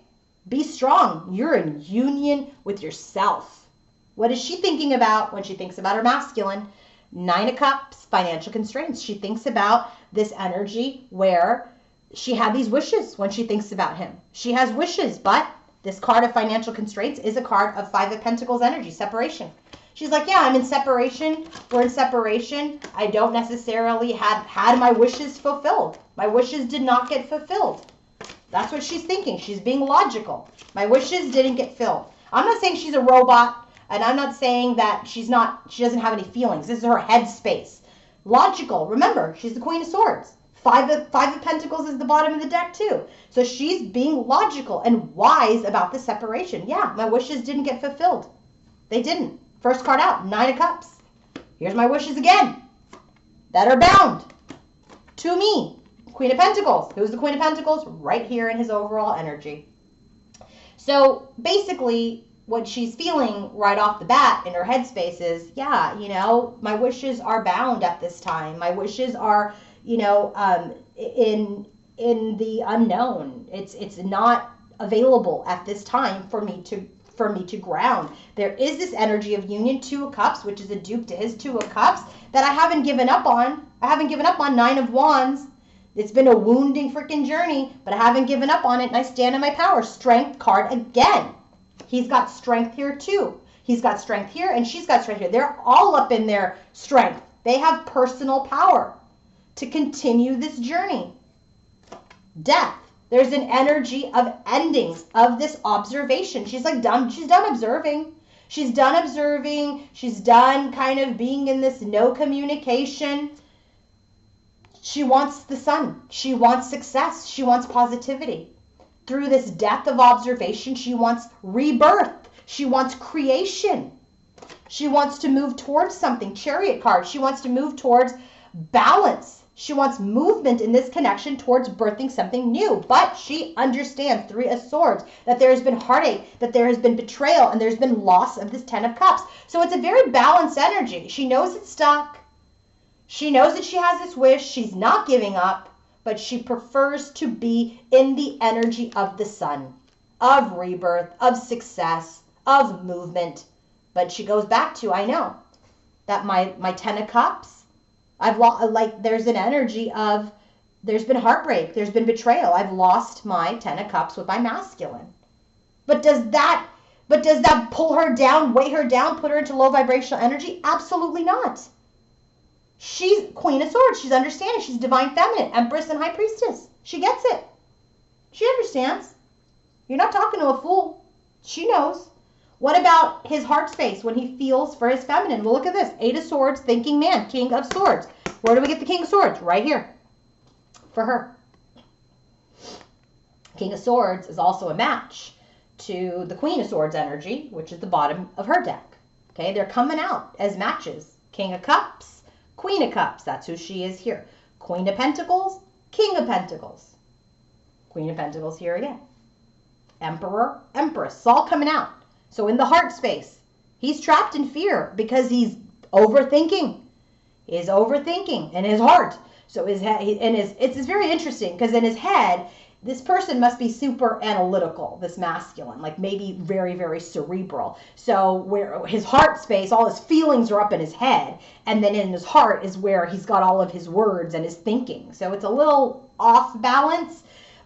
Be strong. You're in union with yourself. What is she thinking about when she thinks about her masculine? 9 of Cups, financial constraints. She thinks about this energy where she had these wishes when she thinks about him. She has wishes, but this card of financial constraints is a card of 5 of Pentacles energy, separation. She's like, yeah, I'm in separation. We're in separation. I don't necessarily had my wishes fulfilled. My wishes did not get fulfilled. That's what she's thinking. She's being logical. My wishes didn't get filled. I'm not saying she's a robot, and I'm not saying that she doesn't have any feelings. This is her headspace. Logical. Remember, she's the Queen of Swords. Five of Pentacles is the bottom of the deck too. So she's being logical and wise about the separation. Yeah, my wishes didn't get fulfilled. They didn't. First card out, 9 of Cups. Here's my wishes again that are bound to me. Queen of Pentacles. Who's the Queen of Pentacles? Right here in his overall energy. So basically, what she's feeling right off the bat in her headspace is, yeah, you know, my wishes are bound at this time. My wishes are, you know, in the unknown. It's not available at this time for me to ground. There is this energy of union, 2 of Cups, which is a dupe to his 2 of Cups, that I haven't given up on. I haven't given up on 9 of Wands. It's been a wounding freaking journey, but I haven't given up on it, and I stand in my power. Strength card again. He's got strength here too. He's got strength here, and she's got strength here. They're all up in their strength. They have personal power to continue this journey. Death. There's an energy of endings, of this observation. She's like done. She's done observing. She's done observing. She's done kind of being in this no communication. She wants the sun. She wants success. She wants positivity. Through this death of observation, she wants rebirth. She wants creation. She wants to move towards something. Chariot card. She wants to move towards balance. She wants movement in this connection towards birthing something new. But she understands, 3 of Swords, that there has been heartache, that there has been betrayal, and there's been loss of this 10 of Cups. So it's a very balanced energy. She knows it's stuck. She knows that she has this wish. She's not giving up, but she prefers to be in the energy of the sun, of rebirth, of success, of movement. But she goes back to, I know that my 10 of Cups, I've lost, like, there's an energy of, there's been heartbreak, there's been betrayal. I've lost my 10 of Cups with my masculine. But does that pull her down, weigh her down, put her into low vibrational energy? Absolutely not. She's Queen of Swords. She's understanding. She's divine feminine, Empress and High Priestess. She gets it. She understands. You're not talking to a fool. She knows. What about his heart space when he feels for his feminine? Well, look at this. 8 of Swords, thinking man, King of Swords. Where do we get the King of Swords? Right here. For her. King of Swords is also a match to the Queen of Swords energy, which is the bottom of her deck. Okay, they're coming out as matches. King of Cups. Queen of Cups, that's who she is here. Queen of Pentacles, King of Pentacles. Queen of Pentacles here again. Emperor, Empress, it's all coming out. So in the heart space, he's trapped in fear because he's overthinking. He's overthinking in his heart. So his head, it's very interesting because in his head, this person must be super analytical, this masculine, like maybe very, very cerebral. So where his heart space, all his feelings are up in his head, and then in his heart is where he's got all of his words and his thinking. So it's a little off balance,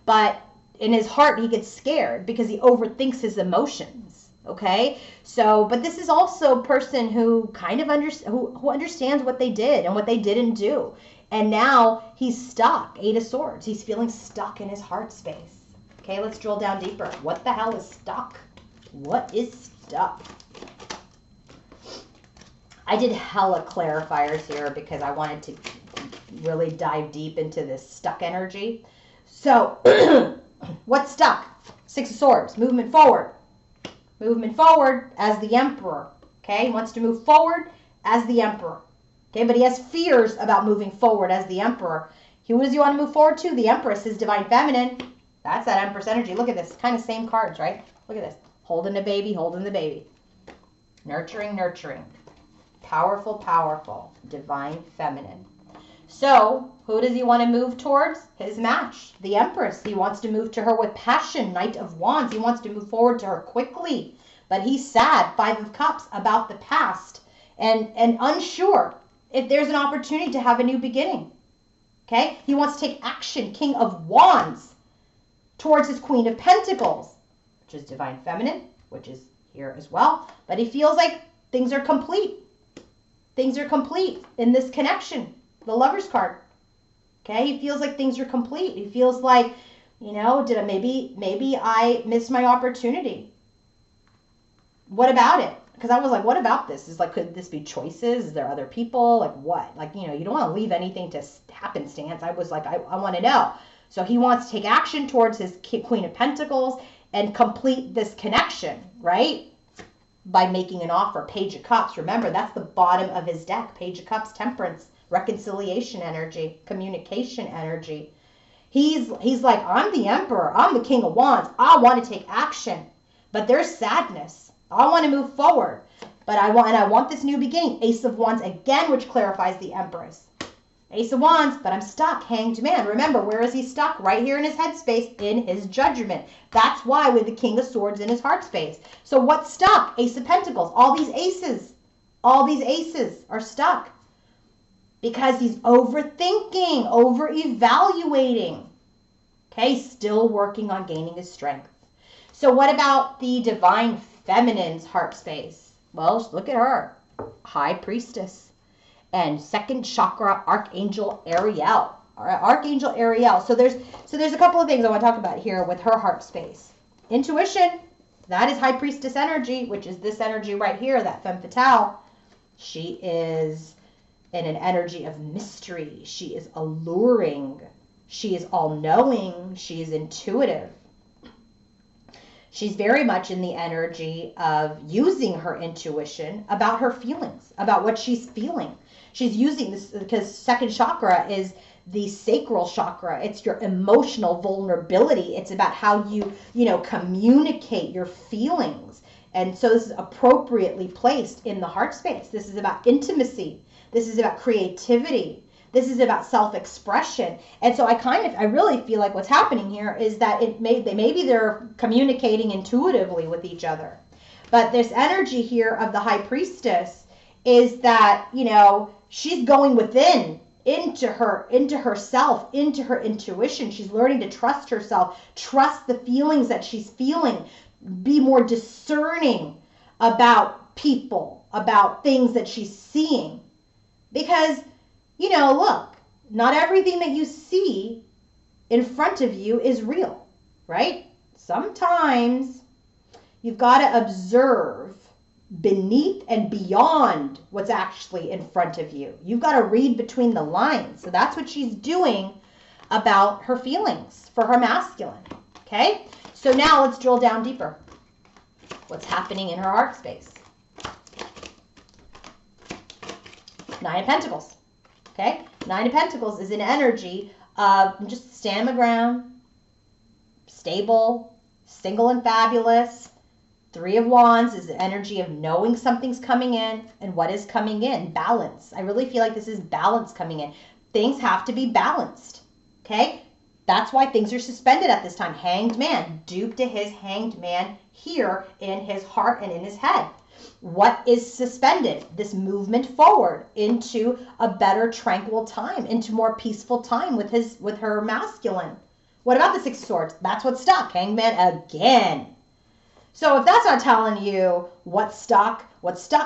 but in his heart he gets scared because he overthinks his emotions. Okay, so but this is also a person who kind of who understands what they did and what they didn't do. And now he's stuck. 8 of Swords. He's feeling stuck in his heart space. Okay, let's drill down deeper. What the hell is stuck? What is stuck? I did hella clarifiers here because I wanted to really dive deep into this stuck energy. So, what's stuck? 6 of Swords. Movement forward. Movement forward as the Emperor. Okay, he wants to move forward as the Emperor. Okay, but he has fears about moving forward as the Emperor. Who does he want to move forward to? The Empress, his divine feminine. That's that Empress energy. Look at this. Kind of same cards, right? Look at this. Holding the baby, holding the baby. Nurturing, nurturing. Powerful, powerful. Divine feminine. So who does he want to move towards? His match, the Empress. He wants to move to her with passion, Knight of Wands. He wants to move forward to her quickly. But he's sad, Five of Cups, about the past and unsure if there's an opportunity to have a new beginning. Okay? He wants to take action, King of Wands, towards his Queen of Pentacles, which is Divine Feminine, which is here as well. But he feels like things are complete. Things are complete in this connection. The Lover's card. Okay? He feels like things are complete. He feels like, you know, maybe I missed my opportunity. What about it? Because I was like, what about this? Is like, could this be choices? Is there other people? Like what? Like, you know, you don't want to leave anything to happenstance. I was like, I want to know. So he wants to take action towards his Queen of Pentacles and complete this connection, right? By making an offer. Page of Cups. Remember, that's the bottom of his deck. Page of Cups, Temperance, reconciliation energy, communication energy. He's like, I'm the Emperor. I'm the King of Wands. I want to take action. But there's sadness. I want to move forward, but I want this new beginning. Ace of Wands again, which clarifies the Empress. Ace of Wands, but I'm stuck. Hanged Man. Remember, where is he stuck? Right here in his headspace, in his judgment. That's why with the King of Swords in his heart space. So what's stuck? Ace of Pentacles. All these aces are stuck because he's overthinking, over-evaluating. Okay, still working on gaining his strength. So what about the Divine Feminine's heart space? Well, look at her. High Priestess. And second chakra, Archangel Ariel. All right, Archangel Ariel. So there's a couple of things I want to talk about here with her heart space. Intuition. That is High Priestess energy, which is this energy right here, that femme fatale. She is in an energy of mystery. She is alluring. She is all-knowing. She is intuitive. She's very much in the energy of using her intuition about her feelings, about what she's feeling. She's using this because second chakra is the sacral chakra. It's your emotional vulnerability. It's about how you communicate your feelings. And so this is appropriately placed in the heart space. This is about intimacy. This is about creativity. This is about self-expression. And so I really feel like what's happening here is that maybe they're communicating intuitively with each other. But this energy here of the High Priestess is that, she's going within, into herself, into her intuition. She's learning to trust herself, trust the feelings that she's feeling, be more discerning about people, about things that she's seeing. Because look, not everything that you see in front of you is real, right? Sometimes you've got to observe beneath and beyond what's actually in front of you. You've got to read between the lines. So that's what she's doing about her feelings for her masculine, okay? So now let's drill down deeper. What's happening in her heart space? Nine of Pentacles. Okay, Nine of Pentacles is an energy of just stand my ground, stable, single and fabulous. Three of Wands is the energy of knowing something's coming in, and what is coming in? Balance. I really feel like this is balance coming in. Things have to be balanced. Okay, that's why things are suspended at this time. Hanged Man, due to his Hanged Man here in his heart and in his head. What is suspended? This movement forward into a better tranquil time, into more peaceful time with her masculine. What about the Six of Swords? That's what's stuck. Hanged Man again. So if that's not telling you what's stuck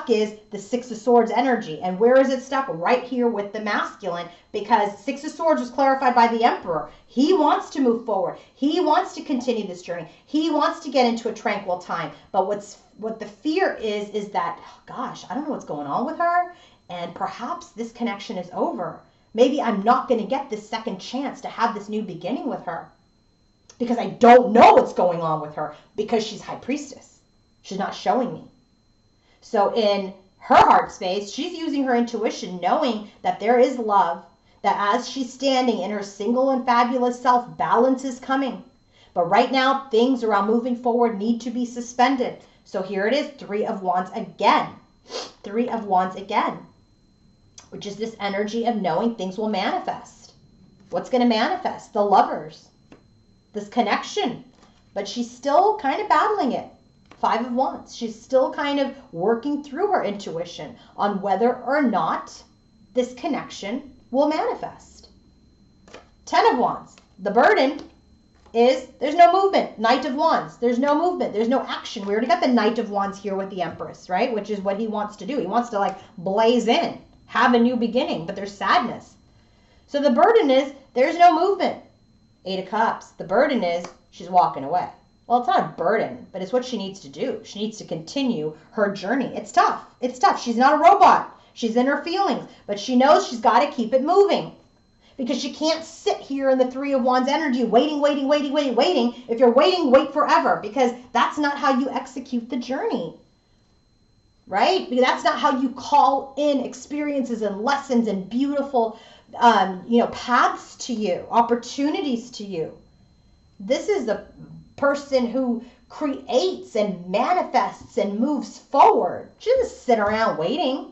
is the Six of Swords energy. And where is it stuck? Right here with the masculine, because Six of Swords was clarified by the Emperor. He wants to move forward. He wants to continue this journey. He wants to get into a tranquil time. But what the fear is that, oh gosh, I don't know what's going on with her, and perhaps this connection is over. Maybe I'm not going to get this second chance to have this new beginning with her because I don't know what's going on with her because she's High Priestess. She's not showing me. So in her heart space, she's using her intuition, knowing that there is love, that as she's standing in her single and fabulous self, balance is coming. But right now, things around moving forward need to be suspended. So here it is, Three of Wands again. Three of Wands again. which is this energy of knowing things will manifest. What's going to manifest? The lovers, this connection. But she's still kind of battling it. 5 of Wands. She's still kind of working through her intuition on whether or not this connection will manifest. 10 of Wands. The burden is there's no movement. Knight of Wands. There's no movement. There's no action. We already got the Knight of Wands here with the Empress, right? Which is what he wants to do. He wants to like blaze in, have a new beginning, but there's sadness. So the burden is there's no movement. 8 of Cups. The burden is she's walking away. Well, it's not a burden, but it's what she needs to do. She needs to continue her journey. It's tough. It's tough. She's not a robot. She's in her feelings, but she knows she's got to keep it moving because she can't sit here in the 3 of Wands energy waiting. If you're waiting, wait forever because that's not how you execute the journey, right? Because that's not how you call in experiences and lessons and beautiful, paths to you, opportunities to you. This is the person who creates and manifests and moves forward. She doesn't sit around waiting.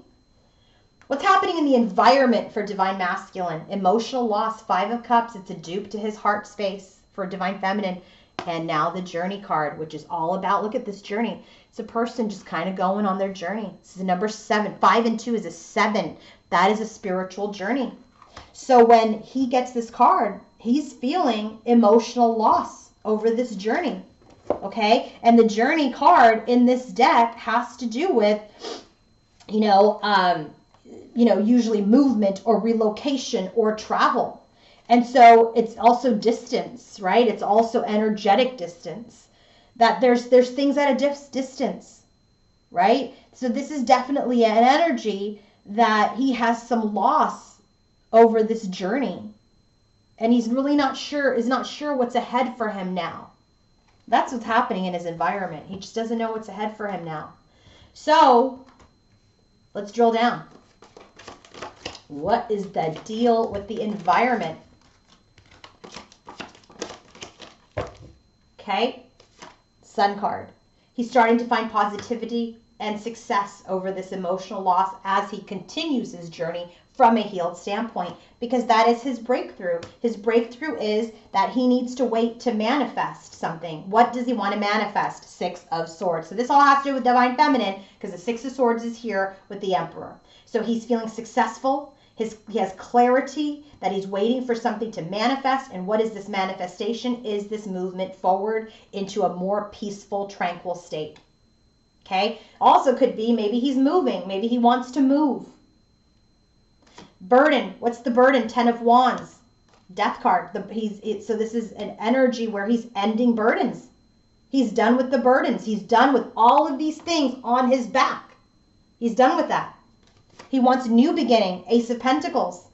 What's happening in the environment for Divine Masculine? Emotional loss, 5 of Cups. It's a dupe to his heart space for Divine Feminine. And now the Journey card, which is all about, look at this journey. It's a person just kind of going on their journey. This is number 7. 5 and 2 is a 7. That is a spiritual journey. So when he gets this card, he's feeling emotional loss over this journey, okay? And the Journey card in this deck has to do with, usually movement or relocation or travel. And so it's also distance, right? It's also energetic distance. That there's things at a distance, right? So this is definitely an energy that he has some loss over this journey. And he's really not sure what's ahead for him now. That's what's happening in his environment. He just doesn't know what's ahead for him now. So let's drill down. What is the deal with the environment? Okay, Sun card. He's starting to find positivity and success over this emotional loss as he continues his journey from a healed standpoint, because that is his breakthrough. His breakthrough is that he needs to wait to manifest something. What does he want to manifest? 6 of Swords. So this all has to do with Divine Feminine because the 6 of Swords is here with the Emperor. So he's feeling successful. He has clarity that he's waiting for something to manifest. And what is this manifestation? Is this movement forward into a more peaceful, tranquil state. Okay? Also could be maybe he's moving. Maybe he wants to move. Burden. What's the burden? 10 of Wands. Death card. So this is an energy where he's ending burdens. He's done with the burdens. He's done with all of these things on his back. He's done with that. He wants a new beginning. Ace of Pentacles.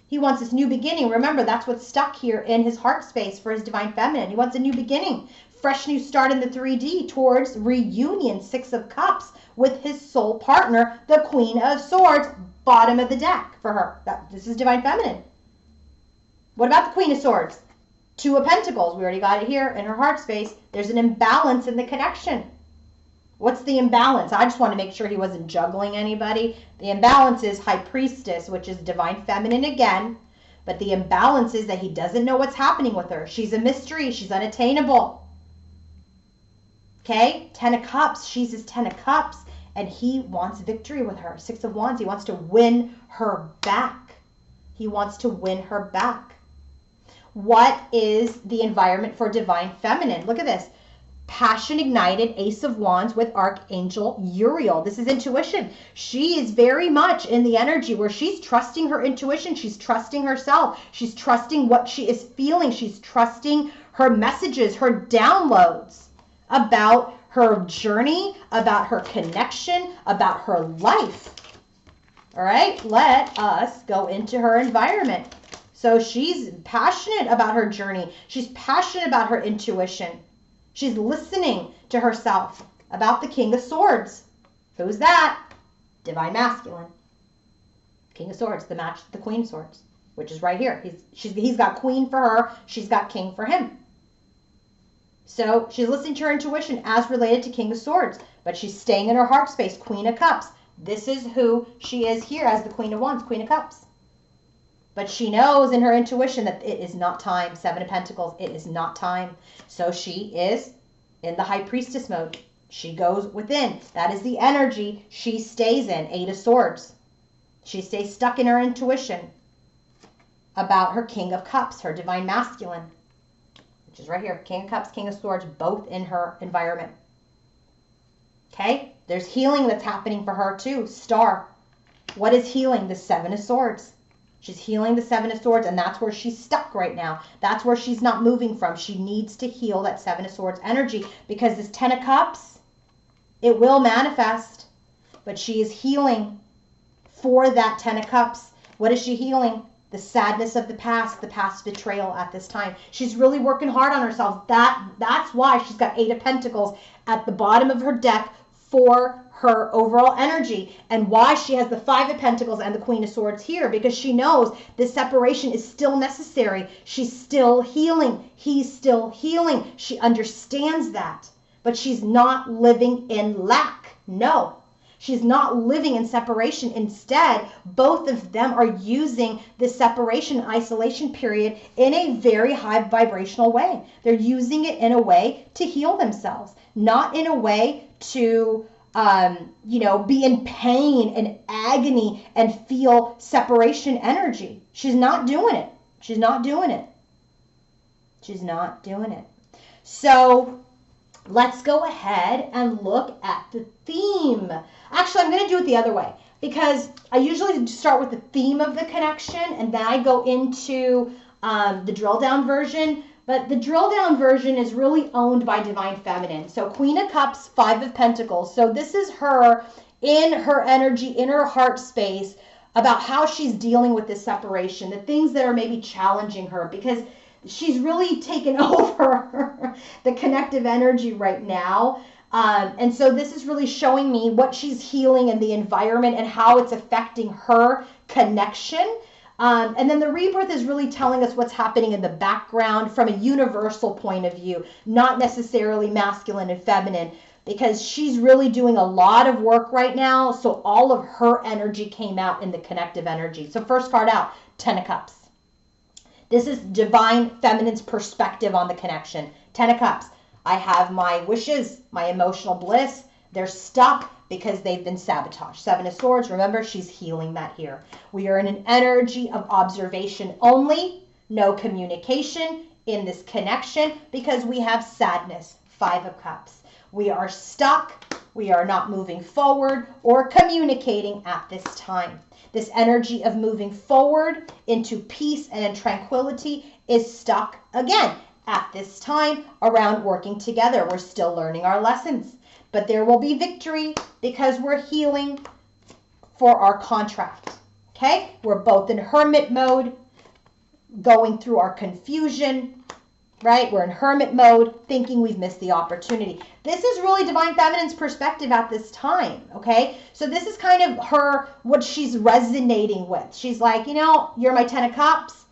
He wants this new beginning. Remember, that's what's stuck here in his heart space for his Divine Feminine. He wants a new beginning. Fresh new start in the 3D towards reunion. 6 of Cups with his soul partner, the Queen of Swords. Bottom of the deck for her. This is Divine Feminine. What about the Queen of Swords? 2 of Pentacles. We already got it here in her heart space. There's an imbalance in the connection. What's the imbalance? I just want to make sure he wasn't juggling anybody. The imbalance is High Priestess, which is Divine Feminine again. But the imbalance is that he doesn't know what's happening with her. She's a mystery. She's unattainable. Okay? 10 of Cups. She's his 10 of Cups. And he wants victory with her. 6 of Wands. He wants to win her back. He wants to win her back. What is the environment for Divine Feminine? Look at this. Passion ignited, Ace of Wands with Archangel Uriel. This is intuition. She is very much in the energy where she's trusting her intuition. She's trusting herself. She's trusting what she is feeling. She's trusting her messages, her downloads about her journey, about her connection, about her life. All right, let us go into her environment. So she's passionate about her journey. She's passionate about her intuition. She's listening to herself about the King of Swords. Who's that? Divine Masculine. King of Swords, the Queen of Swords, which is right here. He's got Queen for her. She's got King for him. So she's listening to her intuition as related to King of Swords, but she's staying in her heart space, Queen of Cups. This is who she is here as the Queen of Wands, Queen of Cups. But she knows in her intuition that it is not time. Seven of Pentacles, it is not time. So she is in the High Priestess mode. She goes within. That is the energy she stays in. Eight of Swords. She stays stuck in her intuition about her King of Cups, her Divine Masculine, which is right here. King of Cups, King of Swords, both in her environment. Okay? There's healing that's happening for her too. Star. What is healing? The Seven of Swords. She's healing the Seven of Swords, and that's where she's stuck right now. That's where she's not moving from. She needs to heal that Seven of Swords energy, because this Ten of Cups, it will manifest, but she is healing for that Ten of Cups. What is she healing? The sadness of the past betrayal at this time. She's really working hard on herself. That's why she's got Eight of Pentacles at the bottom of her deck for her overall energy, and why she has the Five of Pentacles and the Queen of Swords here, because she knows this separation is still necessary. She's still healing. He's still healing. She understands that, but she's not living in lack. No, she's not living in separation. Instead, both of them are using this separation, isolation period in a very high vibrational way. They're using it in a way to heal themselves, not in a way to be in pain and agony and feel separation energy. She's not doing it. She's not doing it. She's not doing it. So let's go ahead and look at the theme. Actually, I'm going to do it the other way, because I usually start with the theme of the connection and then I go into the drill down version. But the drill down version is really owned by Divine Feminine. So Queen of Cups, Five of Pentacles. So this is her in her energy, in her heart space, about how she's dealing with this separation, the things that are maybe challenging her, because she's really taken over the connective energy right now. And so this is really showing me what she's healing in the environment and how it's affecting her connection. And then the rebirth is really telling us what's happening in the background from a universal point of view, not necessarily masculine and feminine, because she's really doing a lot of work right now. So all of her energy came out in the connective energy. So first card out, Ten of Cups. This is Divine Feminine's perspective on the connection. Ten of Cups. I have my wishes, my emotional bliss. They're stuck because they've been sabotaged. Seven of Swords, remember, she's healing that here. We are in an energy of observation only, no communication in this connection, because we have sadness. Five of Cups. We are stuck. We are not moving forward or communicating at this time. This energy of moving forward into peace and in tranquility is stuck again at this time around working together. We're still learning our lessons. But there will be victory because we're healing for our contract. Okay? We're both in hermit mode, going through our confusion, right? We're in hermit mode, thinking we've missed the opportunity. This is really Divine Feminine's perspective at this time, okay? So this is kind of her, what she's resonating with. She's like, you're my Ten of Cups,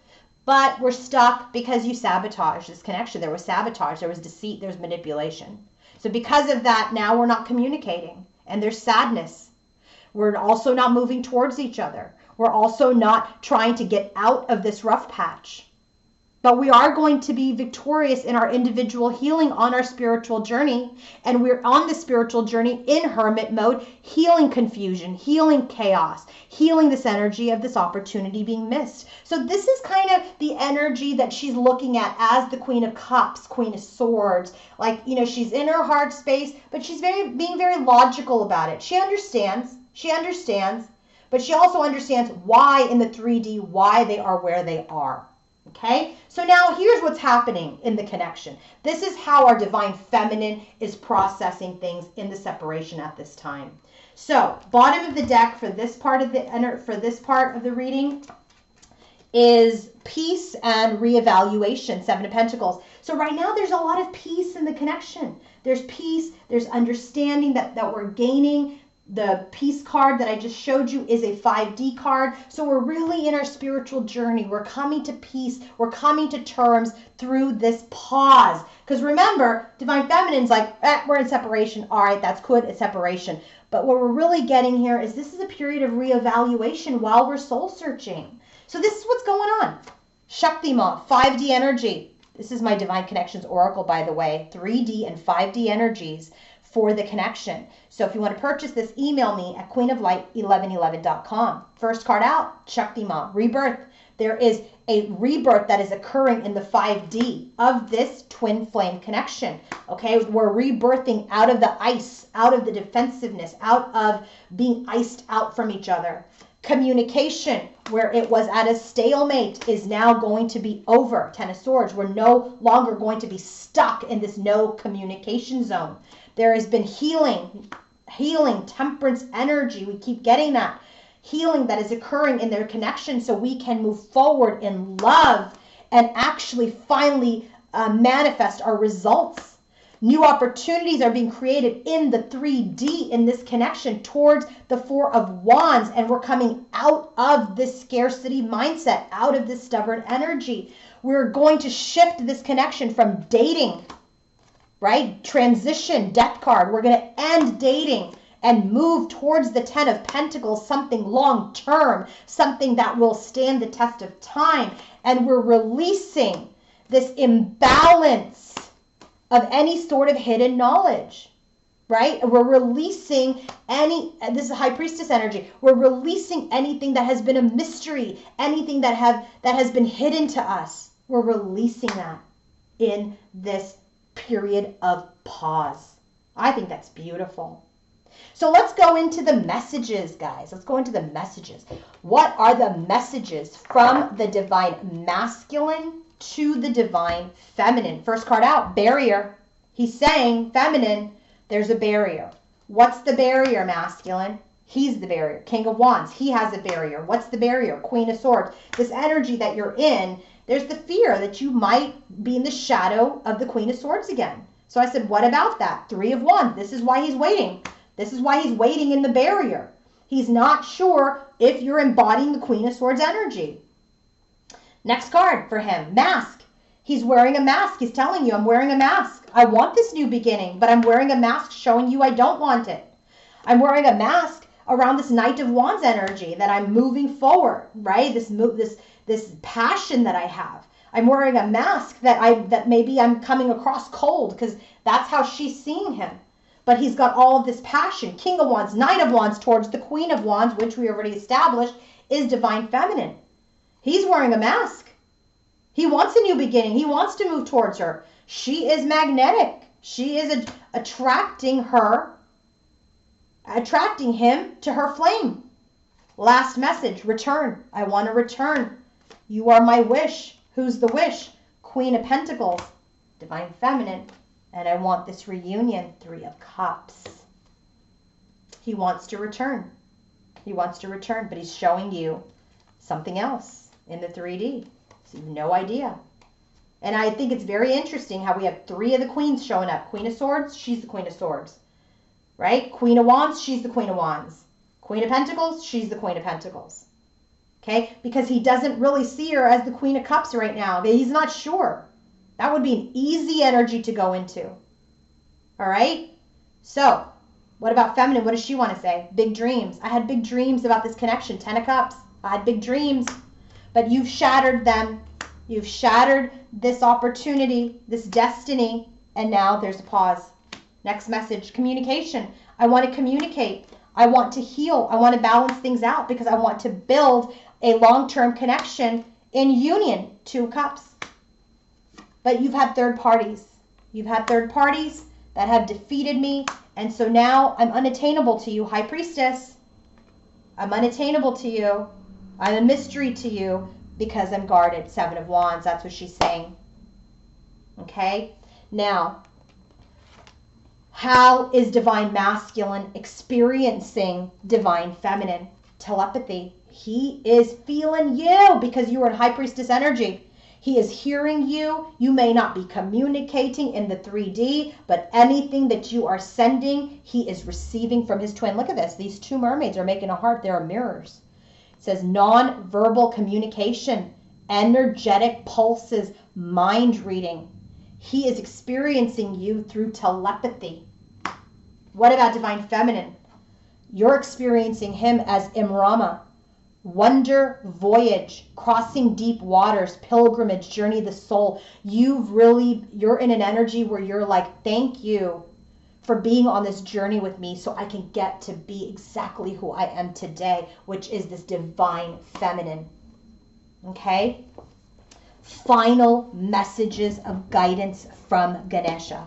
but we're stuck because you sabotaged this connection. There was sabotage, there was deceit, there's manipulation. So because of that, now we're not communicating, and there's sadness. We're also not moving towards each other. We're also not trying to get out of this rough patch. But we are going to be victorious in our individual healing on our spiritual journey. And we're on the spiritual journey in hermit mode, healing confusion, healing chaos, healing this energy of this opportunity being missed. So this is kind of the energy that she's looking at as the Queen of Cups, Queen of Swords. Like, she's in her heart space, but she's being very logical about it. She understands, but she also understands why in the 3D, why they are where they are. Okay, so now here's what's happening in the connection. This is how our Divine Feminine is processing things in the separation at this time. So bottom of the deck for this part of the reading is peace and reevaluation, Seven of Pentacles. So right now there's a lot of peace in the connection. There's peace, there's understanding that we're gaining The peace card that I just showed you is a 5D card. So we're really in our spiritual journey. We're coming to peace. We're coming to terms through this pause. Because remember, Divine Feminine's like, we're in separation. All right, that's good. It's separation. But what we're really getting here is this is a period of reevaluation while we're soul searching. So this is what's going on. Shakti Ma, 5D energy. This is my Divine Connections Oracle, by the way. 3D and 5D energies for the connection. So if you want to purchase this, email me at queenoflight1111.com. First card out, Shakti Ma, rebirth. There is a rebirth that is occurring in the 5D of this twin flame connection. Okay, we're rebirthing out of the ice, out of the defensiveness, out of being iced out from each other. Communication, where it was at a stalemate, is now going to be over. Ten of Swords, we're no longer going to be stuck in this no communication zone. There has been healing, temperance energy. We keep getting that healing that is occurring in their connection so we can move forward in love and actually finally manifest our results. New opportunities are being created in the 3D in this connection towards the Four of Wands, and we're coming out of this scarcity mindset, out of this stubborn energy. We're going to shift this connection from dating, right? Transition, death card. We're going to end dating and move towards the 10 of Pentacles, something long-term, something that will stand the test of time. And we're releasing this imbalance of any sort of hidden knowledge, right? We're releasing this is High Priestess energy. We're releasing anything that has been a mystery, anything that has been hidden to us. We're releasing that in this period of pause. I think that's beautiful. So let's go into the messages, guys. Let's go into the messages. What are the messages from the Divine Masculine to the Divine Feminine? First card out, barrier. He's saying, feminine, there's a barrier. What's the barrier, masculine? He's the barrier. King of Wands, he has a barrier. What's the barrier? Queen of Swords. This energy that you're in, there's the fear that you might be in the shadow of the Queen of Swords again. So I said, what about that? Three of Wands. This is why he's waiting. This is why he's waiting in the barrier. He's not sure if you're embodying the Queen of Swords energy. Next card for him, mask. He's wearing a mask. He's telling you, I'm wearing a mask. I want this new beginning, but I'm wearing a mask showing you I don't want it. I'm wearing a mask around this Knight of Wands energy that I'm moving forward, right? This passion that I have. I'm wearing a mask that maybe I'm coming across cold because that's how she's seeing him. But he's got all of this passion. King of Wands, Knight of Wands towards the Queen of Wands, which we already established is Divine Feminine. He's wearing a mask. He wants a new beginning. He wants to move towards her. She is magnetic. She is attracting him to her flame. Last message, return. I want to return. You are my wish. Who's the wish? Queen of Pentacles, Divine Feminine. And I want this reunion, Three of Cups. He wants to return. He wants to return, but he's showing you something else in the 3D. So you have no idea. And I think it's very interesting how we have three of the queens showing up. Queen of Swords, she's the Queen of Swords. Right? Queen of Wands, she's the Queen of Wands. Queen of Pentacles, she's the Queen of Pentacles. Okay? Because he doesn't really see her as the Queen of Cups right now. He's not sure. That would be an easy energy to go into. All right? So, what about feminine? What does she want to say? Big dreams. I had big dreams about this connection. 10 of Cups. I had big dreams. But you've shattered them. You've shattered this opportunity, this destiny, and now there's a pause. Next message, communication. I want to communicate. I want to heal. I want to balance things out because I want to build a long-term connection in union. 2 of Cups. But you've had third parties. You've had third parties that have defeated me, and so now I'm unattainable to you, High Priestess. I'm unattainable to you. I'm a mystery to you because I'm guarded. 7 of Wands, that's what she's saying. Okay? Now, how is Divine Masculine experiencing Divine Feminine? Telepathy. He is feeling you because you are in High Priestess energy. He is hearing you. You may not be communicating in the 3D, but anything that you are sending, he is receiving from his twin. Look at this. These two mermaids are making a heart. They are mirrors. It says non-verbal communication, energetic pulses, mind reading. He is experiencing you through telepathy. What about divine feminine? You're experiencing him as Imrama. Wonder, voyage, crossing deep waters, pilgrimage, journey of the soul. You're in an energy where you're like, thank you for being on this journey with me so I can get to be exactly who I am today, which is this divine feminine. Okay? Final messages of guidance from Ganesha.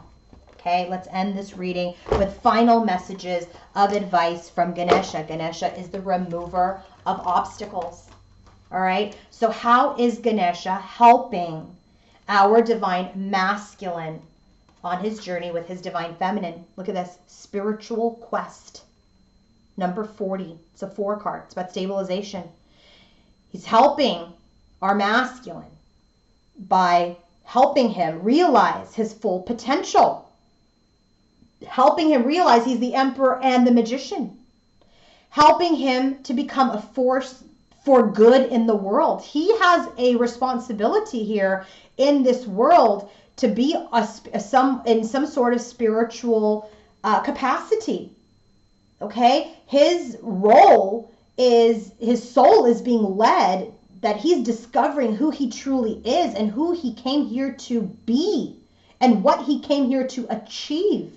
Okay, let's end this reading with final messages of advice from Ganesha. Ganesha is the remover of obstacles. All right, so how is Ganesha helping our divine masculine on his journey with his divine feminine? Look at this, spiritual quest. Number 40, it's a 4 card. It's about stabilization. He's helping our masculine by helping him realize his full potential. Helping him realize he's the emperor and the magician. Helping him to become a force for good in the world. He has a responsibility here in this world to be in some sort of spiritual capacity. Okay? His role is, his soul is being led, that he's discovering who he truly is and who he came here to be and what he came here to achieve.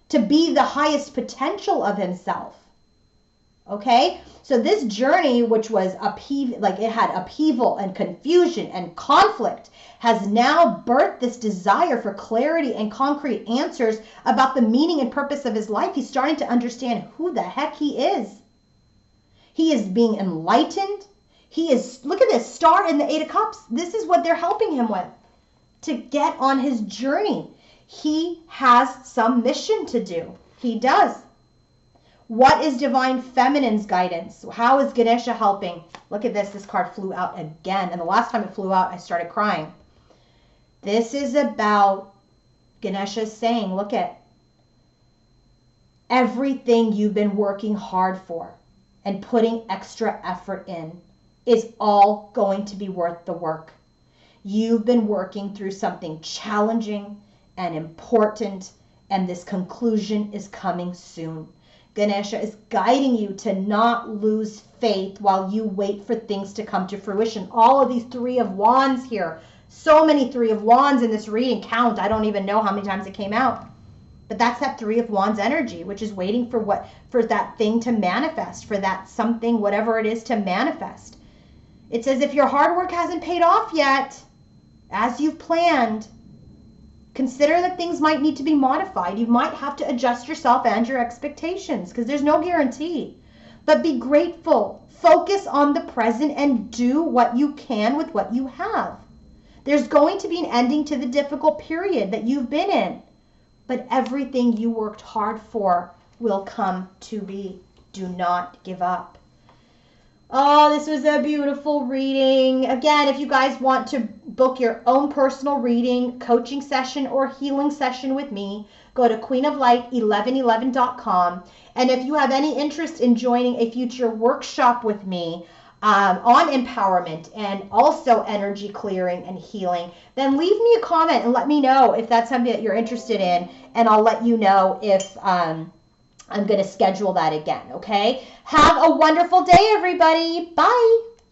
To be the highest potential of himself. Okay? So this journey, which was it had upheaval and confusion and conflict, has now birthed this desire for clarity and concrete answers about the meaning and purpose of his life. He's starting to understand who the heck he is. He is being enlightened. He is, look at this, star in the 8 of Cups. This is what they're helping him with to get on his journey. He has some mission to do. He does. What is divine feminine's guidance? How is Ganesha helping? Look at this. This card flew out again. And the last time it flew out, I started crying. This is about Ganesha saying, look at everything you've been working hard for and putting extra effort in is all going to be worth the work. You've been working through something challenging and important, and this conclusion is coming soon. Ganesha is guiding you to not lose faith while you wait for things to come to fruition. All of these 3 of Wands here. So many 3 of Wands in this reading. Count. I don't even know how many times it came out. But that's that 3 of Wands energy, which is waiting for that thing to manifest, for that something, whatever it is, to manifest. It says if your hard work hasn't paid off yet, as you've planned, consider that things might need to be modified. You might have to adjust yourself and your expectations because there's no guarantee. But be grateful. Focus on the present and do what you can with what you have. There's going to be an ending to the difficult period that you've been in. But everything you worked hard for will come to be. Do not give up. Oh, this was a beautiful reading. Again, if you guys want to book your own personal reading, coaching session, or healing session with me, go to queenoflight1111.com. And if you have any interest in joining a future workshop with me on empowerment and also energy clearing and healing, then leave me a comment and let me know if that's something that you're interested in, and I'll let you know if I'm going to schedule that again, okay? Have a wonderful day, everybody. Bye.